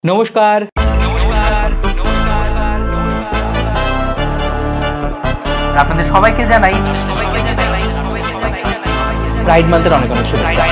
নমস্কার। আপনাদের সবাইকে জানাই প্রাইড মান্থের অনেক অনেক শুভেচ্ছা।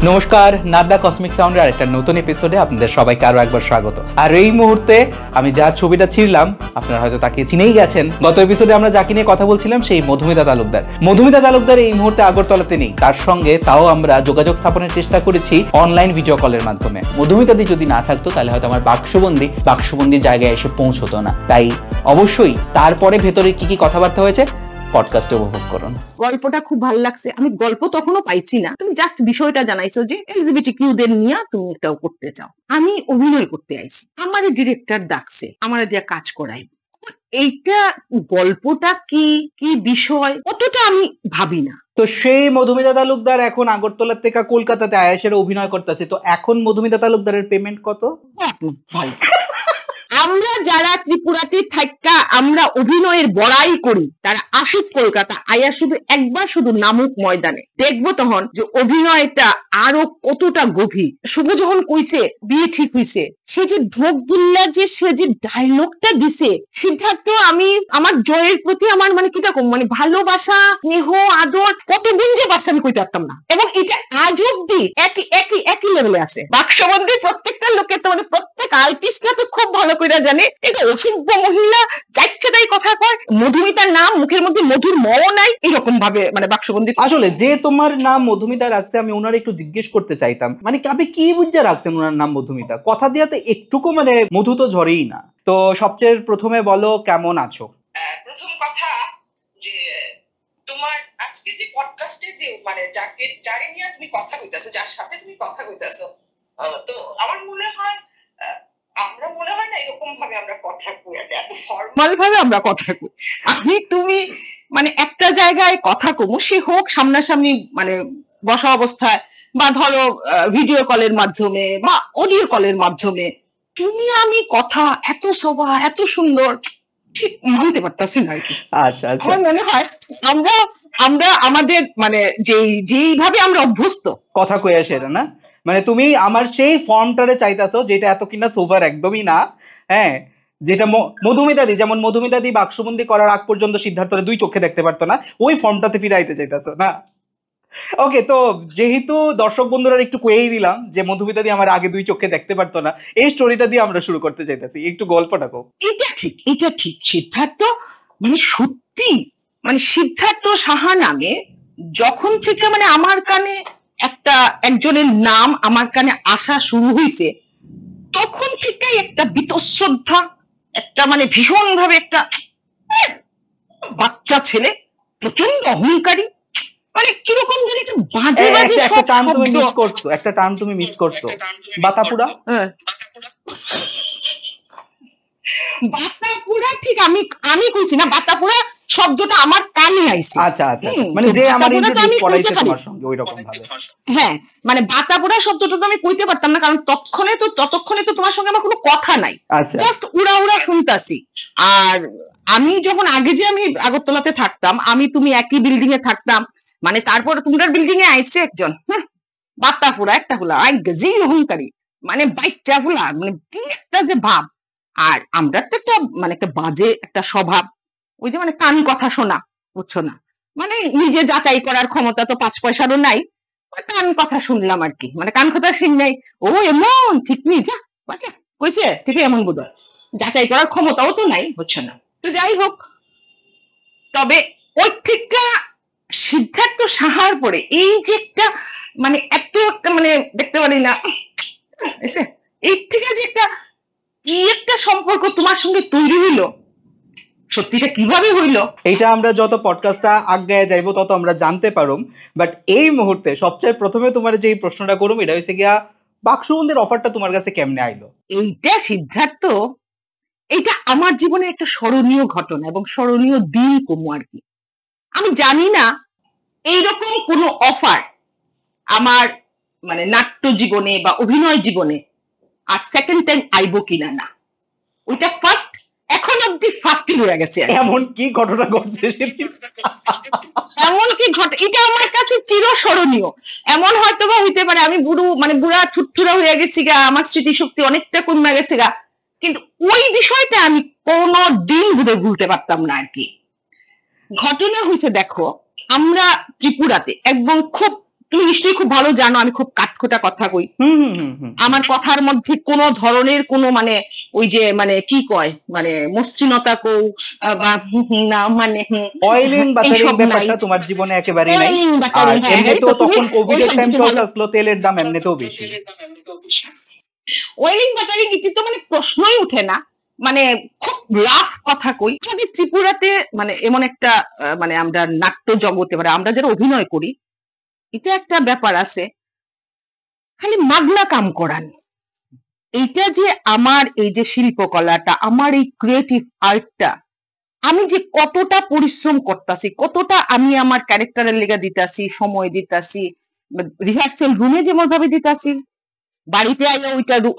নমস্কার, নাদ্দা কসমিক সাউন্ডের আরেকটা নতুন এপিসোডে আপনাদের সবাইকে আরো একবার স্বাগত। আর এই মুহূর্তে আমি যার ছবিটা ছিঁড়লাম আপনারা হয়তো তাকে চিনেই গেছেন। গত এপিসোডে আমরা যাকে নিয়ে কথা বলছিলাম সেই মধুমিতা তালুকদার। মধুমিতা তালুকদার এই মুহূর্তে আগরতলাতে নেই, তার সঙ্গে তাও আমরা যোগাযোগ স্থাপনের চেষ্টা করেছি অনলাইন ভিডিও কলের মাধ্যমে। মধুমিতাদি যদি না থাকতো তাহলে হয়তো আমার বাক্সবন্দি জায়গায় এসে পৌঁছতো না। তাই অবশ্যই তারপরে ভেতরে কি কি কথাবার্তা হয়েছে পডকাস্টে উপভোগ করুন। গল্পটা খুব ভালো লাগছে। আমি গল্প তখনও পাইছি না, তুমি জাস্ট বিষয়টা জানাইছো যে এলজিবিটিকিউদের নিয়ে তুমি এটাও করতে চাও। আমি অভিনয় করতে আইছি, আমার ডিরেক্টর ডাকছে, আমার দিয়া কাজ করাই। এইটা গল্পটা কি কি বিষয় অতটা আমি ভাবি না। তো সেই মধুমিতা তালুকদার এখন আগরতলা থেকে কলকাতাতে আয়েশের অভিনয় করতেছে। তো এখন মধুমিতা তালুকদারের পেমেন্ট কত? আমরা যারা ত্রিপুরাতে থাকা আমরা অভিনয়ের বড়াই করি তারা আসুক কলকাতা আয়া শুধু নামুক ময়দানে, দেখবো তখন যে অভিনয়টা আরো কতটা গভীর। শুভ যখন কইছে বিয়ে ঠিক হইছে, সে যে ঢোক গিল্লা যে সে যে ডায়লগটা দিছে সিদ্ধার্থ, আমি আমার জয়ের প্রতি আমার মানে কিরকম মানে ভালোবাসা স্নেহ আদর কত গুণ যে বাসা আমি কইতে পারতাম না। এবং এটা আজ অব্দি একই লেভেলে আছে। বাক্সবন্দির প্রত্যেকটা লোকের তো মানে প্রত্যেক আর্টিস্টরা তো খুব ভালো করে জানে এটা অসভ্য মহিলা যাইচ্ছেতাই কথা কয়, মধুমিতার নাম মুখের মধ্যে মধুর মও নাই, এরকম ভাবে মানে বাক্সবন্দি। আসলে যে তোমার নাম মধুমিতা রাখছে আমি ওনার একটু জিজ্ঞেস করতে চাইতাম, মানে আপনি কি বুঝে রাখছেন ওনার নাম মধুমিতা? কথা দিয়ে তো একটুকু মানে মধু তো ঝরেই না। তো সবচেয়ে প্রথমে বলো কেমন আছো? প্রথম কথা যে তোমার আজকে যে পডকাস্টে যে মানে যারে নিয়ে তুমি কথা কইতাছো, যার সাথে তুমি কথা কইতাছো, তো আমার মনে হয় আমরা মনে হয় না এরকম ভাবে আমরা কথা কই, এত ফর্মাল ভাবে আমরা কথা কই। আমি তুমি মানে একটা জায়গায় কথা কমু, সে হোক সামনাসামনি মানে বসা অবস্থায় বা ধরো ভিডিও কলের মাধ্যমে বা অডিও কলের মাধ্যমে, তুমি আমি কথা এত সভা এত সুন্দর ঠিক মানতে পারতাছি না আর কি। আচ্ছা আচ্ছা, আমার মনে হয় আমরা আমরা আমাদের মানে যেইভাবে আমরা অভ্যস্ত কথা কয়ে সেটা না, মানে তুমি আমার সেই ফর্মটারে চাইতাছো যেটা এত কিনা সোভার একদমই না। হ্যাঁ, যেটা মধুমিতাদি, যেমন মধুমিতাদি বাক্সবন্দি করার আগ পর্যন্ত সিদ্ধার্থরে দুই চোখে দেখতে পারতো না, ওই ফর্মটাতে ফিরাইতে চাইতাছো না? ওকে, তো যেহেতু দর্শক বন্ধুরা একটু কয়েই দিলাম যে মধুমিতাদি আমার আগে দুই চোখে দেখতে পারতো না, এই স্টোরিটা দিয়ে আমরা শুরু করতে চাইতেছি। একটু গল্পটা কও। এটা ঠিক সিদ্ধার্থ মানে সত্যি মানে সিদ্ধার্থ সাহা নামে যখন থেকে মানে আমার কানে একজনের নাম আমার কানে আসা শুরু হয়েছে, তখন থেকে একটা বীতশ্রদ্ধা, একটা মানে ভীষণ ভাবে একটা বাচ্চা ছেলে, প্রচন্ড অহংকারী, মানে কিরকম জানি একটা বাজে বাজে একটা টার্ম তুমি মিস করছো, একটা টার্ম তুমি মিস করছো, বাতাপুরা। বাতাপুরা ঠিক আমি কইছি না, বাতাপুরা শব্দটা আমার কানে আইছে। আচ্ছা আচ্ছা, মানে যে আমার ইন্ট্রোডিউস করাইছে তোমার সঙ্গে ওই রকম ভাবে। হ্যাঁ, মানে বাতাপুরা শব্দটা তো আমি কইতে পারতাম না, কারণ ততক্ষণে তো তোমার সঙ্গে আমার কোনো কথা নাই, জাস্ট উড়া উড়া শুনতাছি। আর আমি যখন আগে যে আমি আগরতলাতে থাকতাম, আমি তুমি একই বিল্ডিং এ থাকতাম, মানে তারপর তোমার বিল্ডিং এ আইছে একজন বাতাপুরা, একটা হলো যে অহংকারী, মানে বাচ্চা হলা, মানে কি একটা যে ভাব। আর আমরা তো একটা মানে একটা বাজে একটা স্বভাব, ওই যে মানে কান কথা শোনা, বুঝছো না, মানে নিজে যাচাই করার ক্ষমতা তো 5 পয়সারও নাই, কান কথা শুনলাম আর কি, মানে কান কথা শুন নাই, ও এমন ঠিক নেই, যা বাচ্চা কইছে ঠিক এমন বোধ হয়, যাচাই করার ক্ষমতাও তো নাই, বুঝছো না। তো যাই হোক, তবে ওই থেকে সিদ্ধার্থ সাহার পরে এই যে একটা মানে এত একটা মানে দেখতে পারি না, এই থেকে যে একটা কি একটা সম্পর্ক তোমার সঙ্গে তৈরি হইলো, সত্যিটা কিভাবে হইলো এইটা আমরা যত পডকাস্টটা আগায় যাইবো তত আমরা জানতে পারুম। বাট এই মুহূর্তে সবচেয়ে প্রথমে তোমার যে প্রশ্নটা করুম এটা হইছে গিয়া বাক্সবন্দির অফারটা তোমার কাছে কেমনে আইলো? এইটা সিদ্ধার্থ, এটা আমার জীবনে একটা স্মরণীয় ঘটনা এবং স্মরণীয় দিন কমু আর কি। আমি জানি না এইরকম কোনো অফার আমার মানে নাট্য জীবনে বা অভিনয় জীবনে আর সেকেন্ড টাইম আইবো কিনা না, ওইটা ফার্স্ট, এখন অব্দি ফার্স্টই রয়ে গেছে। এমন কি ঘটনা ঘটছে এমন কি এটা আমার কাছে চিরস্মরণীয়। এমন হয়তো বা হইতে পারে আমি বুড়া থুতথুরা হয়ে গেছি গা, আমার স্মৃতিশক্তি অনেকটা কমে গেছে গা, কিন্তু ওই বিষয়টা আমি কোনো দিন ভুলতে পারতাম না আর কি। ঘটনা হয়েছে, দেখো আমরা ত্রিপুরাতে একদম খুব, তুমি নিশ্চয়ই খুব ভালো জানো আমি খুব কাঠখোটা কথা কই। আমার কথার মধ্যে কোনো ধরনের কোনো মানে ওই যে মানে কি কয় মানে মসৃণতা কও বা না মানে অয়েলিং বাটারিং ব্যাপারটা তোমার জীবনে একেবারেই নাই। আর এমনিতেও তখন কোভিড এর টাইম চলতেছিল, তেলের দাম এমনিতেও বেশি। অয়েলিং বাটারিং এটি তো মানে প্রশ্নই উঠে না, মানে খুব রাফ কথা কই। আমি ত্রিপুরাতে মানে এমন একটা মানে আমরা নাট্য জগতে মানে আমরা যারা অভিনয় করি, এটা একটা ব্যাপার আছে খালি মাগনা কাম করান। এইটা যে আমার এই যে শিল্পকলাটা, আমার এই ক্রিয়েটিভ আর্টটা, আমি যে কতটা পরিশ্রম করতেছি, কতটা আমি আমার ক্যারেক্টারের লেগা দিতাছি, সময় দিতাছি, রিহার্সেল রুমে যেমন ভাবে দিতাছি, বাড়িতে আইয়া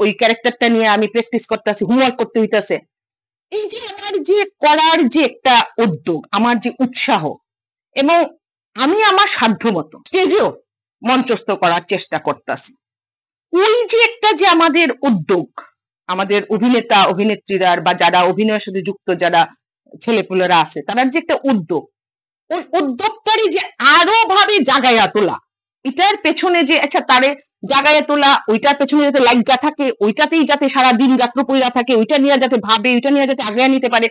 ওই ক্যারেক্টারটা নিয়ে আমি প্র্যাকটিস করতেছি, হোমওয়ার্ক করতে হইতাছে। এই যে আমার যে করার যে একটা উদ্যোগ, আমার যে উৎসাহ, এবং আমি আমার সাধ্য মতো স্টেজেও মঞ্চস্থ করার চেষ্টা করতেছি, ওই যে একটা যে আমাদের উদ্যোগ, আমাদের অভিনেতা অভিনেত্রীরা বা যারা অভিনয়ের সাথে যুক্ত যারা ছেলেপুলেরা আছে, তারা যে একটা উদ্যোগ, ওই উদ্যোগটারই যে আরো ভাবে জাগাইয়া তোলা, এটার পেছনে যে আচ্ছা তারে জাগাইয়া তোলা, ওইটার পেছনে যাতে লাগা থাকে, ওইটাতেই যাতে সারা দিন রাত্র পইরা থাকে, ওইটা নিয়ে যাতে ভাবে, ওইটা নিয়ে যাতে আগায় নিতে পারে,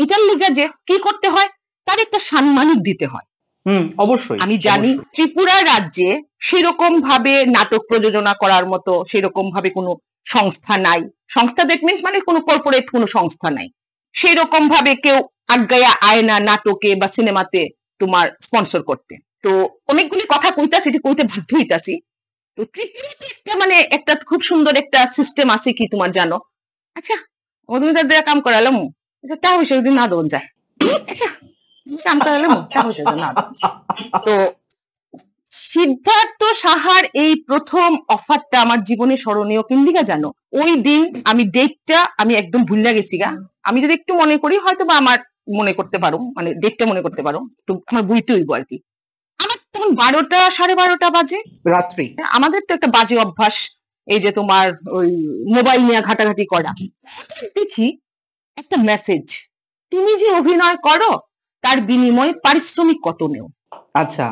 এটার লেগা যে কি করতে হয়, তার একটা সম্মানিত দিতে হয়। অবশ্যই আমি জানি ত্রিপুরা রাজ্যে সেরকম ভাবে নাটক প্রযোজনা করার মতো সেরকম ভাবে কোনো সংস্থা নাই। সংস্থা দ্যাট মিনস মানে কোনো কর্পোরেট কোনো সংস্থা নাই, সেরকম ভাবে কেউ আজ্ঞায়া আয় না নাটকে বা সিনেমাতে তোমার স্পন্সর করতে। তো অনেকগুলি কথা কইতাছি, এটা কইতে বাধ্য হইতাছি। তো ত্রিপুরাতে একটা মানে একটা খুব সুন্দর একটা সিস্টেম আছে, কি তোমার জানো? আচ্ছা মধুমিতার দেয়া কাম করালাম, এটা তা হইছে যদি না দোন যায়, আচ্ছা কাম করালাম তা হইছে না। তো সিদ্ধার্থ সাহার এই প্রথম অফারটা আমার জীবনে স্মরণীয় কিন্দিকা জানো? ওই দিন আমি ডেটটা আমি একদম ভুলে গেছি গা, আমি যদি একটু মনে করি হয়তো বা আমার মনে করতে পারো, মানে ডেটটা মনে করতে পারো, তো আমার বইতে হইব আর কি। আমার তখন 12টা 12:30 বাজে রাত্রি। আমাদের তো একটা বাজে অভ্যাস এই যে তোমার ওই মোবাইল নিয়ে ঘাটাঘাটি করা। দেখি একটা মেসেজ, তুমি যে অভিনয় করো তার বিনিময়ে পারিশ্রমিক কত নেও। আচ্ছা,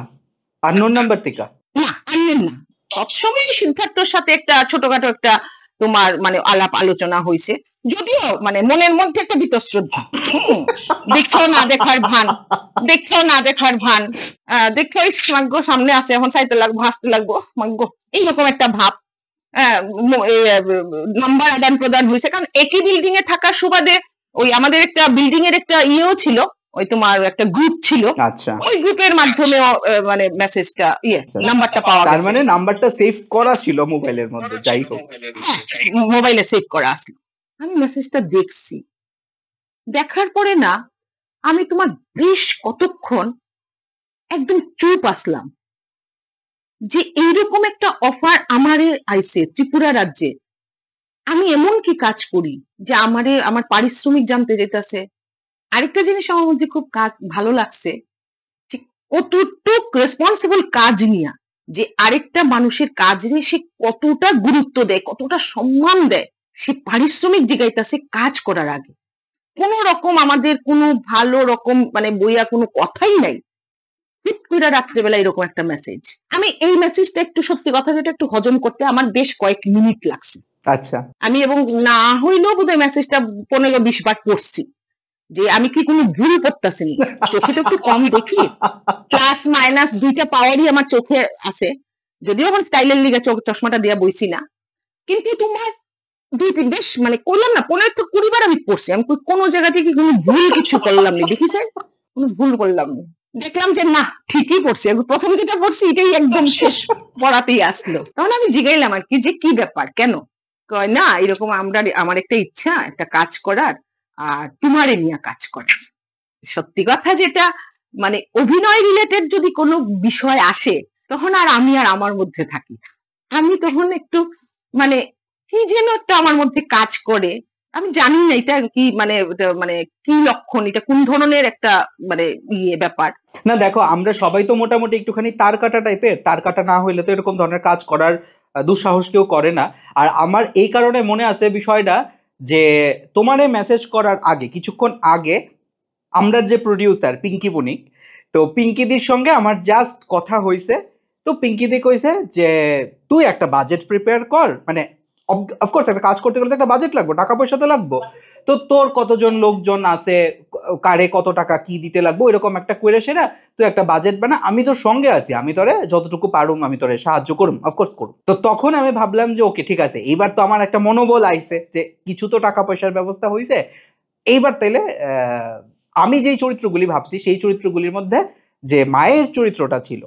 আননোন নাম্বার থেকে? না, আনলেন না। সবসময় সিদ্ধার্থর সাথে একটা ছোটখাটো একটা তোমার মানে আলাপ আলোচনা হয়েছে, যদিও মানে মনের মধ্যে একটা বীতশ্রদ্ধা, দেখো না দেখার ভান, দেখো না দেখার ভান, দেখো মাগ্য সামনে আছে, এখন চাইতে লাগবো, হাসতে লাগবো মাগ্য, এইরকম একটা ভাব। নাম্বার আদান প্রদান হয়েছে, কারণ একই বিল্ডিং এ থাকার সুবাদে ওই আমাদের একটা বিল্ডিং এর একটা ইয়েও ছিল, ওই তোমার একটা গ্রুপ ছিল। আচ্ছা, ওই গ্রুপের মাধ্যমে মানে মেসেজটা নাম্বারটা পাওয়া গেছে। তার মানে নাম্বারটা সেভ করা ছিল মোবাইলের মধ্যে, যাই হোক মোবাইলে সেভ করা আসলো। আমি মেসেজটা দেখছি, দেখার পরে না আমি তোমার বেশ কতক্ষণ একদম চুপ আসলাম, যে এইরকম একটা অফার আমারে আইছে ত্রিপুরা রাজ্যে, আমি এমন কি কাজ করি যে আমারে আমার পারিশ্রমিক জানতে যেতেছে। আরেকটা জিনিস আমার মধ্যে খুব ভালো লাগছে, যে কতটুক রেসপন্সিবল কাজ নিয়া যে আরেকটা মানুষের কাজে সে কতটা গুরুত্ব দেয়, কতটা সম্মান দেয়, সে পারিশ্রমিক জিগাইতেছে কাজ করার আগে। কোন রকম আমাদের কোনো ভালো রকম মানে বইয়া কোনো কথাই নাই, রাত্রেবেলা এরকম একটা মেসেজ। আমি এই মেসেজটা একটু সত্যি কথা যেটা একটু হজম করতে আমার বেশ কয়েক মিনিট লাগছে। আচ্ছা, আমি এবং না হইলেও বোধহয় মেসেজটা 15-20 বার পড়ছি, যে আমি কি কোনো ভুল করতেছি, চোখে তো একটু কম দেখি, প্লাস মাইনাস দুইটা পাওয়ারই আমার চোখে আছে, যদিও আমার স্টাইলের লিগে চশমাটা দিয়া বইছি না, কিন্তু তোমার 2-3 বেশ মানে করলাম না 15-20 বার আমি পড়ছি, আমি কোনো জায়গা থেকে কোনো ভুল কিছু করলাম না, দেখিছেন কোনো ভুল করলাম না, দেখলাম যে না ঠিকই পড়ছি, প্রথম যেটা পড়ছি এটাই একদম শেষ পড়াতেই আসলো। তখন আমি জিগাইলাম আর কি যে কি ব্যাপার, কেন? কয় না এরকম আমার একটা ইচ্ছা একটা কাজ করার, আর তোমারে নিয়ে কাজ করার। সত্যি কথা যেটা মানে অভিনয় রিলেটেড যদি কোনো বিষয় আসে তখন আর আমি আর আমার মধ্যে থাকি না। আমি তখন একটু মানে কি যেন একটা আমার মধ্যে কাজ করে, আমি জানি না এটা কি মানে মানে কি লক্ষণ, এটা কোন ধরনের একটা মানে ব্যাপার। না দেখো, আমরা সবাই তো মোটামুটি একটুখানি তার কাটা টাইপের, তার কাটা না হইলে তো এরকম ধরনের কাজ করার দুঃসাহস কেউ করে না। আর আমার এই কারণে মনে আছে বিষয়টা যে তোমারে মেসেজ করার আগে, কিছুক্ষণ আগে আমরা যে প্রডিউসার পিঙ্কি বণিক, তো পিঙ্কিদির সঙ্গে আমার জাস্ট কথা হয়েছে। তো পিঙ্কিদি কইছে যে তুই একটা বাজেট প্রিপেয়ার কর, মানে অফকোর্স একটা কাজ করতে গেলে একটা বাজেট লাগবে, টাকা পয়সা তো লাগবে, তো তোর কতজন লোকজন আছে, কারে কত টাকা কি দিতে লাগবে, এরকম একটা করে সেরা তুই একটা বাজেট বানা, আমি তোর সঙ্গে আছি, আমি তোরে যতটুকু পারুম আমি তোরে সাহায্য করুম, অফকোর্স করুম। তো তখন আমি ভাবলাম যে ওকে ঠিক আছে, এইবার তো আমার একটা মনোবল আইছে যে কিছু তো টাকা পয়সার ব্যবস্থা হয়েছে, এইবার তাইলে আমি যেই চরিত্রগুলি ভাবছি সেই চরিত্রগুলির মধ্যে যে মায়ের চরিত্রটা ছিল,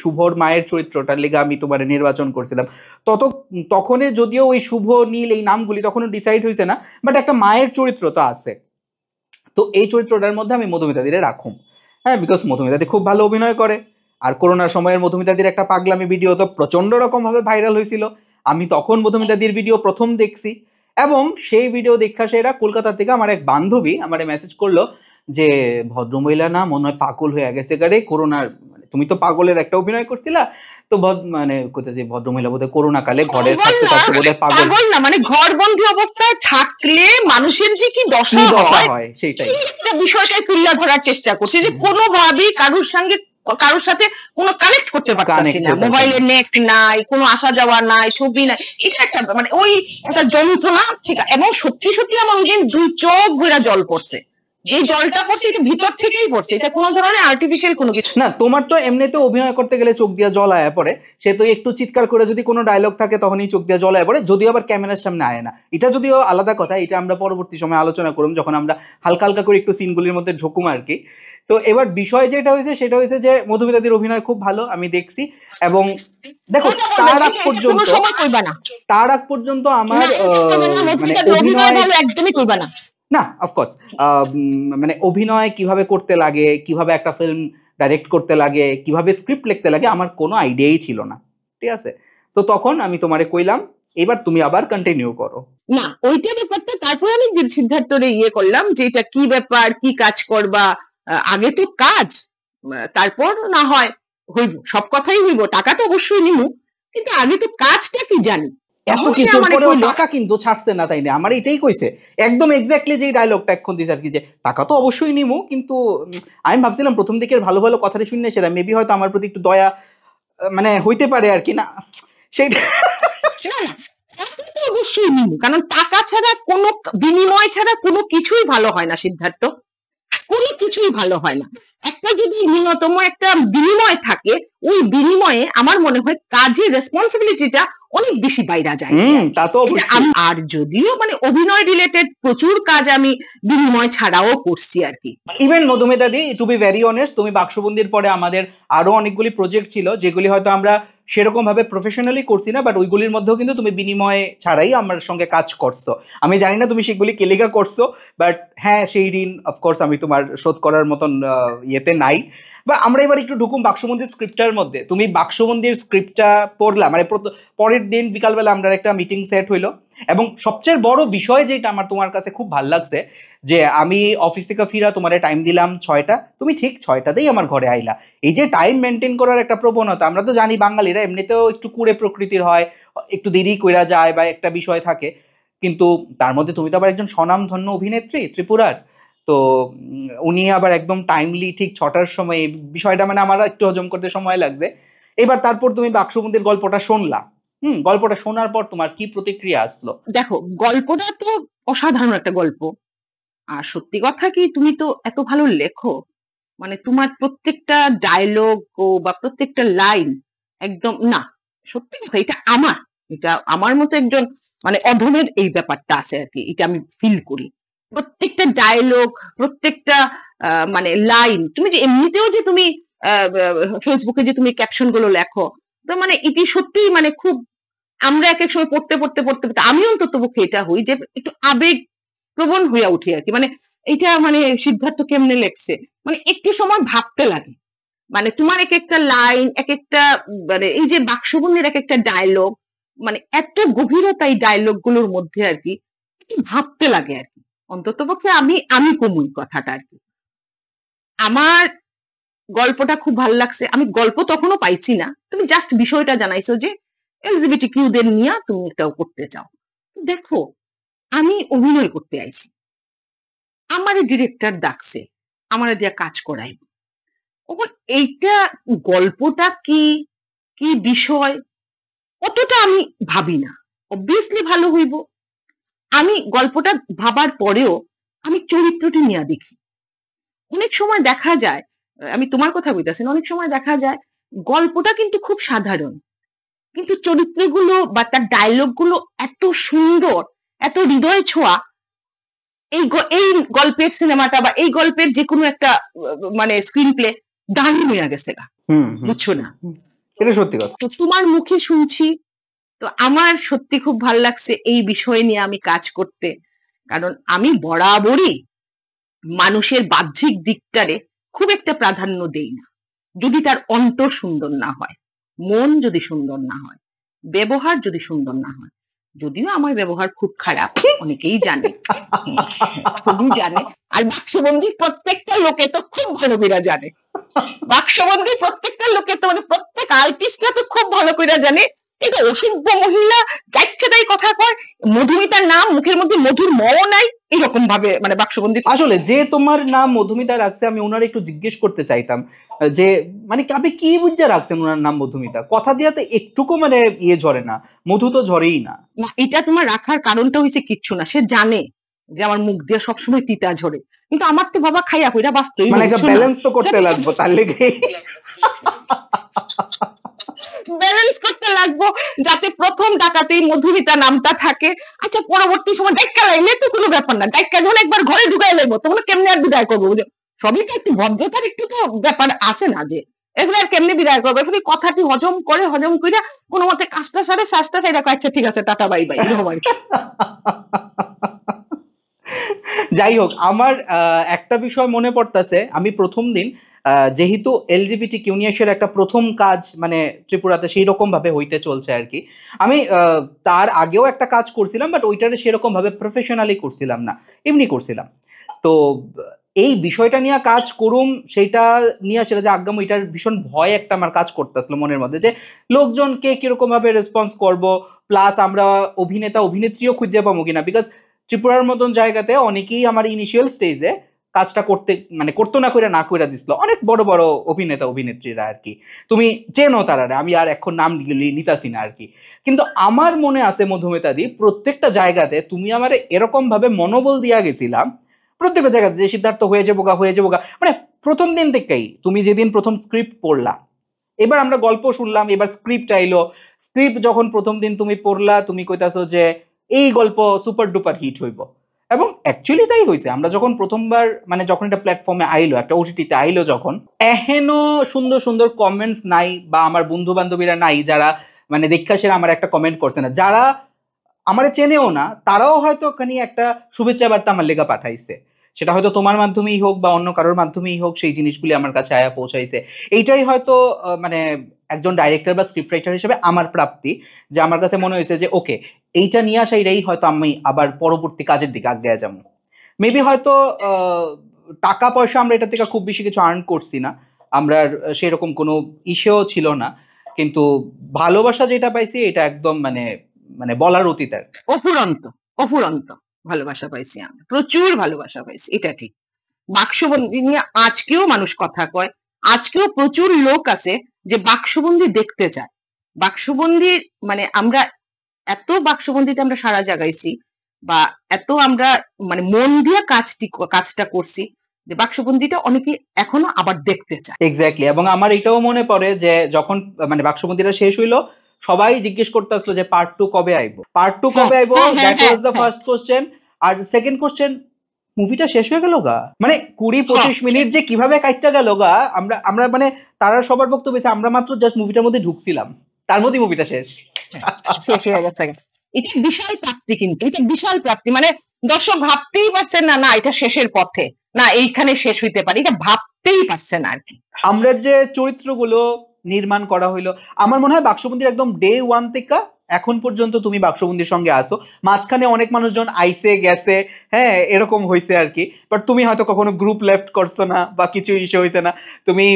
শুভর মায়ের চরিত্রটার লেগে আমি তোমার নির্বাচন করছিলাম। তখনে যদিও ওই শুভ নীল এই নামগুলি তখনও ডিসাইড হয়েছে না, বাট একটা মায়ের চরিত্র তো আছে। তো এই চরিত্রটার মধ্যে আমি মধুমিতাদিরে রাখুম, হ্যাঁ, বিকজ মধুমিতাদি খুব ভালো অভিনয় করে। আর করোনার সময়ের মধুমিতাদির একটা পাগলামি ভিডিও তো প্রচন্ড রকম ভাবে ভাইরাল হয়েছিল, আমি তখন মধুমিতাদির ভিডিও প্রথম দেখছি। এবং সেই ভিডিও দেখা সেরা কলকাতা থেকে আমার এক বান্ধবী আমার মেসেজ করলো যে ভদ্রমহিলা না মনে হয় পাগল হয়ে গেছে গারে করোনার, মানে তুমি তো পাগলের একটা অভিনয় করছিলা, তো মানে কোথায় ভদ্রমহিলা বোধহয় করোনা কালে ঘরে থাকতে থাকতে বোধহয় পাগল না, মানে ঘরবন্দি অবস্থায় থাকলে মানুষের যে কি দশা হয় সেইটাই বিষয়টা তুলে ধরার চেষ্টা করছে, যে কোনোভাবেই কারোর সাথে কোনো কানেক্ট করতে পারছি না, মোবাইলে নেট নাই, কোনো আসা যাওয়া নাই, ছবি নাই, এটা একটা মানে ওই একটা যন্ত্রণা। ঠিক আছে, এবং সত্যি সত্যি আমার ওই দিন 2 চোখ ভরা জল পড়ছে, যে জলটা পড়ছে এটা ভিতর থেকেই পড়ছে, এটা কোনো ধরনের আর্টিফিশিয়াল কোনো কিছু না। তোমার তো এমনিতে অভিনয় করতে গেলে চোখ দিয়ে জল আয়া পড়ে, সে তো একটু চিৎকার করে যদি কোনো ডায়লগ থাকে তখনই চোখ দিয়ে জল আয়া পড়ে, যদিও আবার ক্যামেরার সামনে আয় না, এটা যদিও আলাদা কথা, এটা আমরা পরবর্তী সময় আলোচনা করুম যখন আমরা হালকা হালকা করে একটু সিনগুলির মধ্যে ঢুকুম আর কি। তো এবার বিষয় যেটা হয়েছে সেটা হয়েছে যে মধুমিতাদির অভিনয় খুব ভালো আমি দেখছি, এবং দেখো তার আগ পর্যন্ত আমার মানে অভিনয় একদমই করবা না, না অফকোর্স মানে অভিনয় কিভাবে করতে লাগে, কিভাবে একটা ফিল্ম ডাইরেক্ট করতে লাগে, কিভাবে স্ক্রিপ্ট লিখতে লাগে আমার কোনো আইডিয়াই ছিল না, ঠিক আছে। তো তখন আমি তোমারে কইলাম এবার তুমি আবার কন্টিনিউ করো। না ওইটা ব্যাপারটা তারপরে আমি সিদ্ধার্থরে করলাম যে এটা কি ব্যাপার, কি কাজ করবা, আগে তো কাজ, তারপর না হয় হইব, সব কথাই হইব, টাকা তো অবশ্যই নিমু, কিন্তু আগে তো কাজটা কি জানি। এত কিছুর পরেও টাকা কিন্তু ছাড়ছে না, তাই না? আমার এটাই কইছে একদম এক্স্যাক্টলি যে ডায়লগটা এখন দিছে আর কি, যে টাকা তো অবশ্যই নিমু, কিন্তু আমি ভাবছিলাম প্রথম দিকের ভালো ভালো কথাটা শুনে সেটা মেবি হয়তো আমার প্রতি একটু দয়া মানে হইতে পারে আর কি, না সেটা অবশ্যই নিমু, কারণ টাকা ছাড়া কোনো বিনিময় ছাড়া কোনো কিছুই ভালো হয় না সিদ্ধার্থ, কোনো কিছুই ভালো হয় না। একটা যদি ন্যূনতম একটা বিনিময় থাকে, ওই বিনিময়ে আমার মনে হয় কাজের রেসপন্সিবিলিটিটা অনেক বেশি বাইরে যায়। তা তো আর যদিও মানে অভিনয় রিলেটেড প্রচুর কাজ আমি বিনিময় ছাড়াও করছি আর কি। ইভেন মধুমিতাদি টু বি ভেরি অনেস্ট, তুমি বাক্সবন্দির পরে আমাদের আরো অনেকগুলি প্রজেক্ট ছিল যেগুলি হয়তো আমরা সেরকম ভাবে প্রফেশনালি করছি না, বাট ওইগুলির মধ্যেও কিন্তু তুমি বিনিময় ছাড়াই আমার সঙ্গে কাজ করছো। আমি জানি না তুমি সেগুলি কেলেগা করছো, বাট হ্যাঁ সেই ঋণ অফকোর্স আমি তোমার শোধ করার মতন ইয়েতে নাই। বা আমরা এবার একটু ঢুকুম বাক্সবন্দির স্ক্রিপ্টটার মধ্যে। তুমি বাক্সবন্দির স্ক্রিপ্টটা পড়লা, মানে পরের দিন বিকালবেলা আমরা একটা মিটিং সেট হইলো, এবং সবচেয়ে বড় বিষয় যেটা আমার তোমার কাছে খুব ভালো লাগছে যে আমি অফিস থেকে ফিরা তোমার টাইম দিলাম 6টা, তুমি ঠিক 6টাতেই আমার ঘরে আইলা। এই যে টাইম মেনটেন করার একটা প্রবণতা, আমরা তো জানি বাঙালিরা এমনিতেও একটু কুড়ে প্রকৃতির হয়, একটু দেরি কইরা যায় বা একটা বিষয় থাকে, কিন্তু তার মধ্যে তুমি তো আবার একজন স্বনামধন্য অভিনেত্রী ত্রিপুরার, তো উনি আবার একদম টাইমলি ঠিক 6টার সময়, বিষয়টা মানে আমার একটু হজম করতে সময় লাগছে। এবার তারপর তুমি বাক্সবন্দির গল্পটা শুনলা, গল্পটা শোনার পর তোমার কি প্রতিক্রিয়া আসলো? দেখো গল্পটা তো অসাধারণ একটা গল্প, আর সত্যি কথা কি তুমি তো এত ভালো লেখো, মানে তোমার প্রত্যেকটা ডায়লগ বা প্রত্যেকটা লাইন একদম, না সত্যি কথা এটা আমার মতো একজন মানে অধমের এই ব্যাপারটা আছে আর কি, এটা আমি ফিল করি। প্রত্যেকটা ডায়লগ, প্রত্যেকটা মানে লাইন, তুমি যে এমনিতেও যে তুমি ফেসবুকে যে তুমি ক্যাপশন গুলো লেখো, তো মানে এটি সত্যি মানে খুব, আমরা এক এক সময় পড়তে আমি অন্তত পক্ষে এটা হই যে একটু আবেগ প্রবণ হইয়া উঠি আর কি। মানে এটা মানে সিদ্ধার্থ কেমনে লেখছে, মানে একটু সময় ভাবতে লাগে। মানে তোমার এক একটা লাইন, এক একটা মানে এই যে বাক্সবন্দির এক একটা ডায়লগ, মানে এত গভীরতা এই ডায়লগ গুলোর মধ্যে আর কি, একটু ভাবতে লাগে আর কি। অন্তত পক্ষে আমি কমুই কথাটা আর কি। আমার গল্পটা খুব ভালো লাগছে। আমি গল্প তখনও পাইছি না, তুমি জাস্ট বিষয়টা জানাইছো যে এলজিবিটি কিউদের নিয়ে তুমি এটাও করতে চাও। দেখো, আমি অভিনয় করতে আইছি, আমার ডিরেক্টর ডাকছে, আমার দিয়া কাজ করাই। এইটা গল্পটা কি কি বিষয় অতটা আমি ভাবি না, অবভিয়াসলি ভালো হইব। আমি গল্পটা ভাবার পরেও আমি চরিত্রটি নিয়ে দেখি। অনেক সময় দেখা যায়, আমি তোমার কথা বলতেছি, অনেক সময় দেখা যায় গল্পটা কিন্তু খুব সাধারণ, কিন্তু চরিত্রগুলো বা তার ডায়লগ গুলো এত সুন্দর, এত হৃদয় ছোঁয়া। এই গল্পের সিনেমাটা বা এই গল্পের যে কোনো একটা মানে স্ক্রিন প্লে দারুণ হয়ে গেছে, বুঝছো না? এটা সত্যি কথা। তো তোমার মুখে শুনছি, তো আমার সত্যি খুব ভালো লাগছে এই বিষয় নিয়ে আমি কাজ করতে। কারণ আমি বরাবরই মানুষের বাহ্যিক দিকটারে খুব একটা প্রাধান্য দেই না, যদি তার অন্তর সুন্দর না হয়, মন যদি সুন্দর না হয়, ব্যবহার যদি সুন্দর না হয়। যদিও আমার ব্যবহার খুব খারাপ, অনেকেই জানে, খুবই জানে। আর বাক্সবন্দির প্রত্যেকটা লোকে তো খুব ভালো করে জানে, বাক্সবন্দির প্রত্যেকটা লোকে তো মানে প্রত্যেক আর্টিস্টরা তো খুব ভালো করে জানে এটা অসভ্য মহিলা, যাচ্ছেতাই কথা কয়, মধুমিতার নাম মুখের মধ্যে মধুর মও নাই, এরকম ভাবে মানে বাক্সবন্দি। আসলে যে তোমার নাম মধুমিতা রাখছে, আমি ওনার একটু জিজ্ঞেস করতে চাইতাম যে মানে আপনি কি বুঝা রাখছেন ওনার নাম মধুমিতা? কথা দিয়া তো একটুকু মানে ইয়ে ঝরে না, মধু তো ঝরেই না। না, এটা তোমার রাখার কারণটা হয়েছে কিচ্ছু না, সে জানে যে আমার মুখ দিয়ে সবসময় তিতা ঝরে, কিন্তু আমার তো বাবা খাইয়া কইরা বাস্তব, মানে একটা ব্যালেন্স তো করতে লাগবে, তার লেগে ব্যালেন্স করতে লাগবো যাতে প্রথম ডাকাতেই মধুমিতা নামটা থাকে। আচ্ছা, পরবর্তী সময় ডাক্কা লাইলে তো কোনো ব্যাপার না, ডাক্কা যখন একবার ঘরে ঢুকাই লাগবো তখন কেমনে আর বিদায় করবো? সবই তো একটু ভদ্রতার একটু তো ব্যাপার আছে না, যে এগুলো আর কেমনে বিদায় করবো? এখন কথাটি হজম করে কোনো মতে কাজটা সারে শ্বাসটা সারে, আচ্ছা ঠিক আছে, টাটা বাই বাই, এরকম আর কি। যাই হোক, আমার একটা বিষয় মনে পড়তেছে, আমি প্রথম দিন যেহেতু এলজিবিটি কিউনিয়াসের একটা প্রথম কাজ মানে ত্রিপুরাতে সেই রকম ভাবে হইতে চলছে আর কি, আমি তার আগেও একটা কাজ করছিলাম, বাট ওইটারে সেরকম ভাবে প্রফেশনালি করছিলাম না, এমনি করছিলাম। তো এই বিষয়টা নিয়ে কাজ করুম, সেইটা নিয়ে সেটা যে আগাম, এটার ভীষণ ভয় একটা আমার কাজ করতেছিল মনের মধ্যে, যে লোকজনকে কিরকম ভাবে রেসপন্স করব, প্লাস আমরা অভিনেতা অভিনেত্রীও খুঁজে পাবো কিনা। বিকজ ত্রিপুরার মতন জায়গাতে অনেকেই আমার ইনিশিয়াল স্টেজে কাজটা করতে মানে করতো না করে দিছিল, অনেক বড় বড় অভিনেতা অভিনেত্রীরা আর কি, তুমি চেনো তারারে, আমি আর এখন নাম নিতাছি না আর কি। কিন্তু আমার মনে আছে মধুমিতাদি, প্রত্যেকটা জায়গাতে তুমি আমার এরকম ভাবে মনোবল দিয়া গেছিলাম, প্রত্যেকটা জায়গাতে যে সিদ্ধার্থ হয়ে যাবো গা, মানে প্রথম দিন থেকেই। তুমি যেদিন প্রথম স্ক্রিপ্ট পড়লা, এবার আমরা গল্প শুনলাম, এবার স্ক্রিপ্ট আইলো, স্ক্রিপ্ট যখন প্রথম দিন তুমি পড়লা, তুমি কইতাছো যে এই গল্প সুপার ডুপার হিট হইব, এবং অ্যাকচুয়ালি তাই হয়েছে। আমরা যখন প্রথমবার মানে যখন একটা প্ল্যাটফর্মে আইলো, একটা ওটিটিতে আইলো, যখন এহেনো সুন্দর সুন্দর কমেন্টস নাই, বা আমার বন্ধু বান্ধবীরা নাই যারা মানে দেখা সেরা আমার একটা কমেন্ট করছে না, যারা আমার চেনেও না, তারাও হয়তো ওখানে একটা শুভেচ্ছা বার্তা আমার লেগা পাঠাইছে, সেটা হয়তো তোমার মাধ্যমেই হোক বা অন্য কারোর মাধ্যমেই হোক, সেই জিনিসগুলি আমার কাছে আয়া পৌঁছাইছে। এইটাই হয়তো মানে একজন ডাইরেক্টর বা স্ক্রিপ্ট রাইটার হিসেবে আমার প্রাপ্তি, যে আমার কাছে মনে হয়েছে যে ওকে, এইটা নিয়ে আসা, এটাই হয়তো আমি আবার পরবর্তী কাজের দিকে আগে যাবো। মেবি হয়তো টাকা পয়সা আমরা এটা থেকে খুব বেশি কিছু আর্ন করছি না, আমরা সেরকম কোনো ইস্যুও ছিল না, কিন্তু ভালোবাসা যেটা পাইছি এটা একদম মানে মানে বলার অতীত আর অফুরন্ত অফুরন্ত ভালোবাসা পাইছি, আমরা প্রচুর ভালোবাসা পাইছি, এটা ঠিক। বাক্সবন্দি নিয়ে আজকেও মানুষ কথা কয়, আজকেও প্রচুর লোক আছে যে বাক্সবন্দি দেখতে চায়। বাক্সবন্দি মানে আমরা এত বাক্সবন্দিতে আমরা সারা জাগাইছি, বা এত আমরা মানে মন দিয়ে কাজটা করছি, যে বাক্সবন্দিটা অনেকে এখনো আবার দেখতে চায়। এক্স্যাক্টলি। এবং আমার এটাও মনে পড়ে যে যখন মানে বাক্সবন্দিটা শেষ হইলো, সবাই জিজ্ঞেস করতে আসলো যে পার্ট 2 কবে আইবো, that was the first question. আর সেকেন্ড কোশ্চেন, মুভিটা শেষ হয়ে গেল গা, মানে 20-25 মিনিট যে কিভাবে কাটটা গেল গা, আমরা মানে তারা সবার বক্তব্য, আমরা মাত্র জাস্ট মুভিটার মধ্যে ঢুকছিলাম, তার মধ্যে মুভিটা শেষ হয়ে গেছে। এটা বিশাল প্রাপ্তি, কিন্তু এটা বিশাল প্রাপ্তি। মানে দর্শক ভাবতেই পারছে না না এটা শেষের পথে, না এইখানে শেষ হইতে পারে, এটা ভাবতেই পারছে না আর কি। আমরা যে চরিত্রগুলো নির্মাণ করা হইলো, আমার মনে হয় বাক্সবন্দির একদম ডে 1 থেকে এখন পর্যন্ত তুমি বাক্সবন্দির সঙ্গে আসো, মাঝখানে অনেক মানুষজন আইসে গেছে, হ্যাঁ এরকম হয়েছে আর কি, বাট তুমি হয়তো কখনো গ্রুপ লেফট করছো না বা কিছু ইস্যু হয়েছে না, তুমি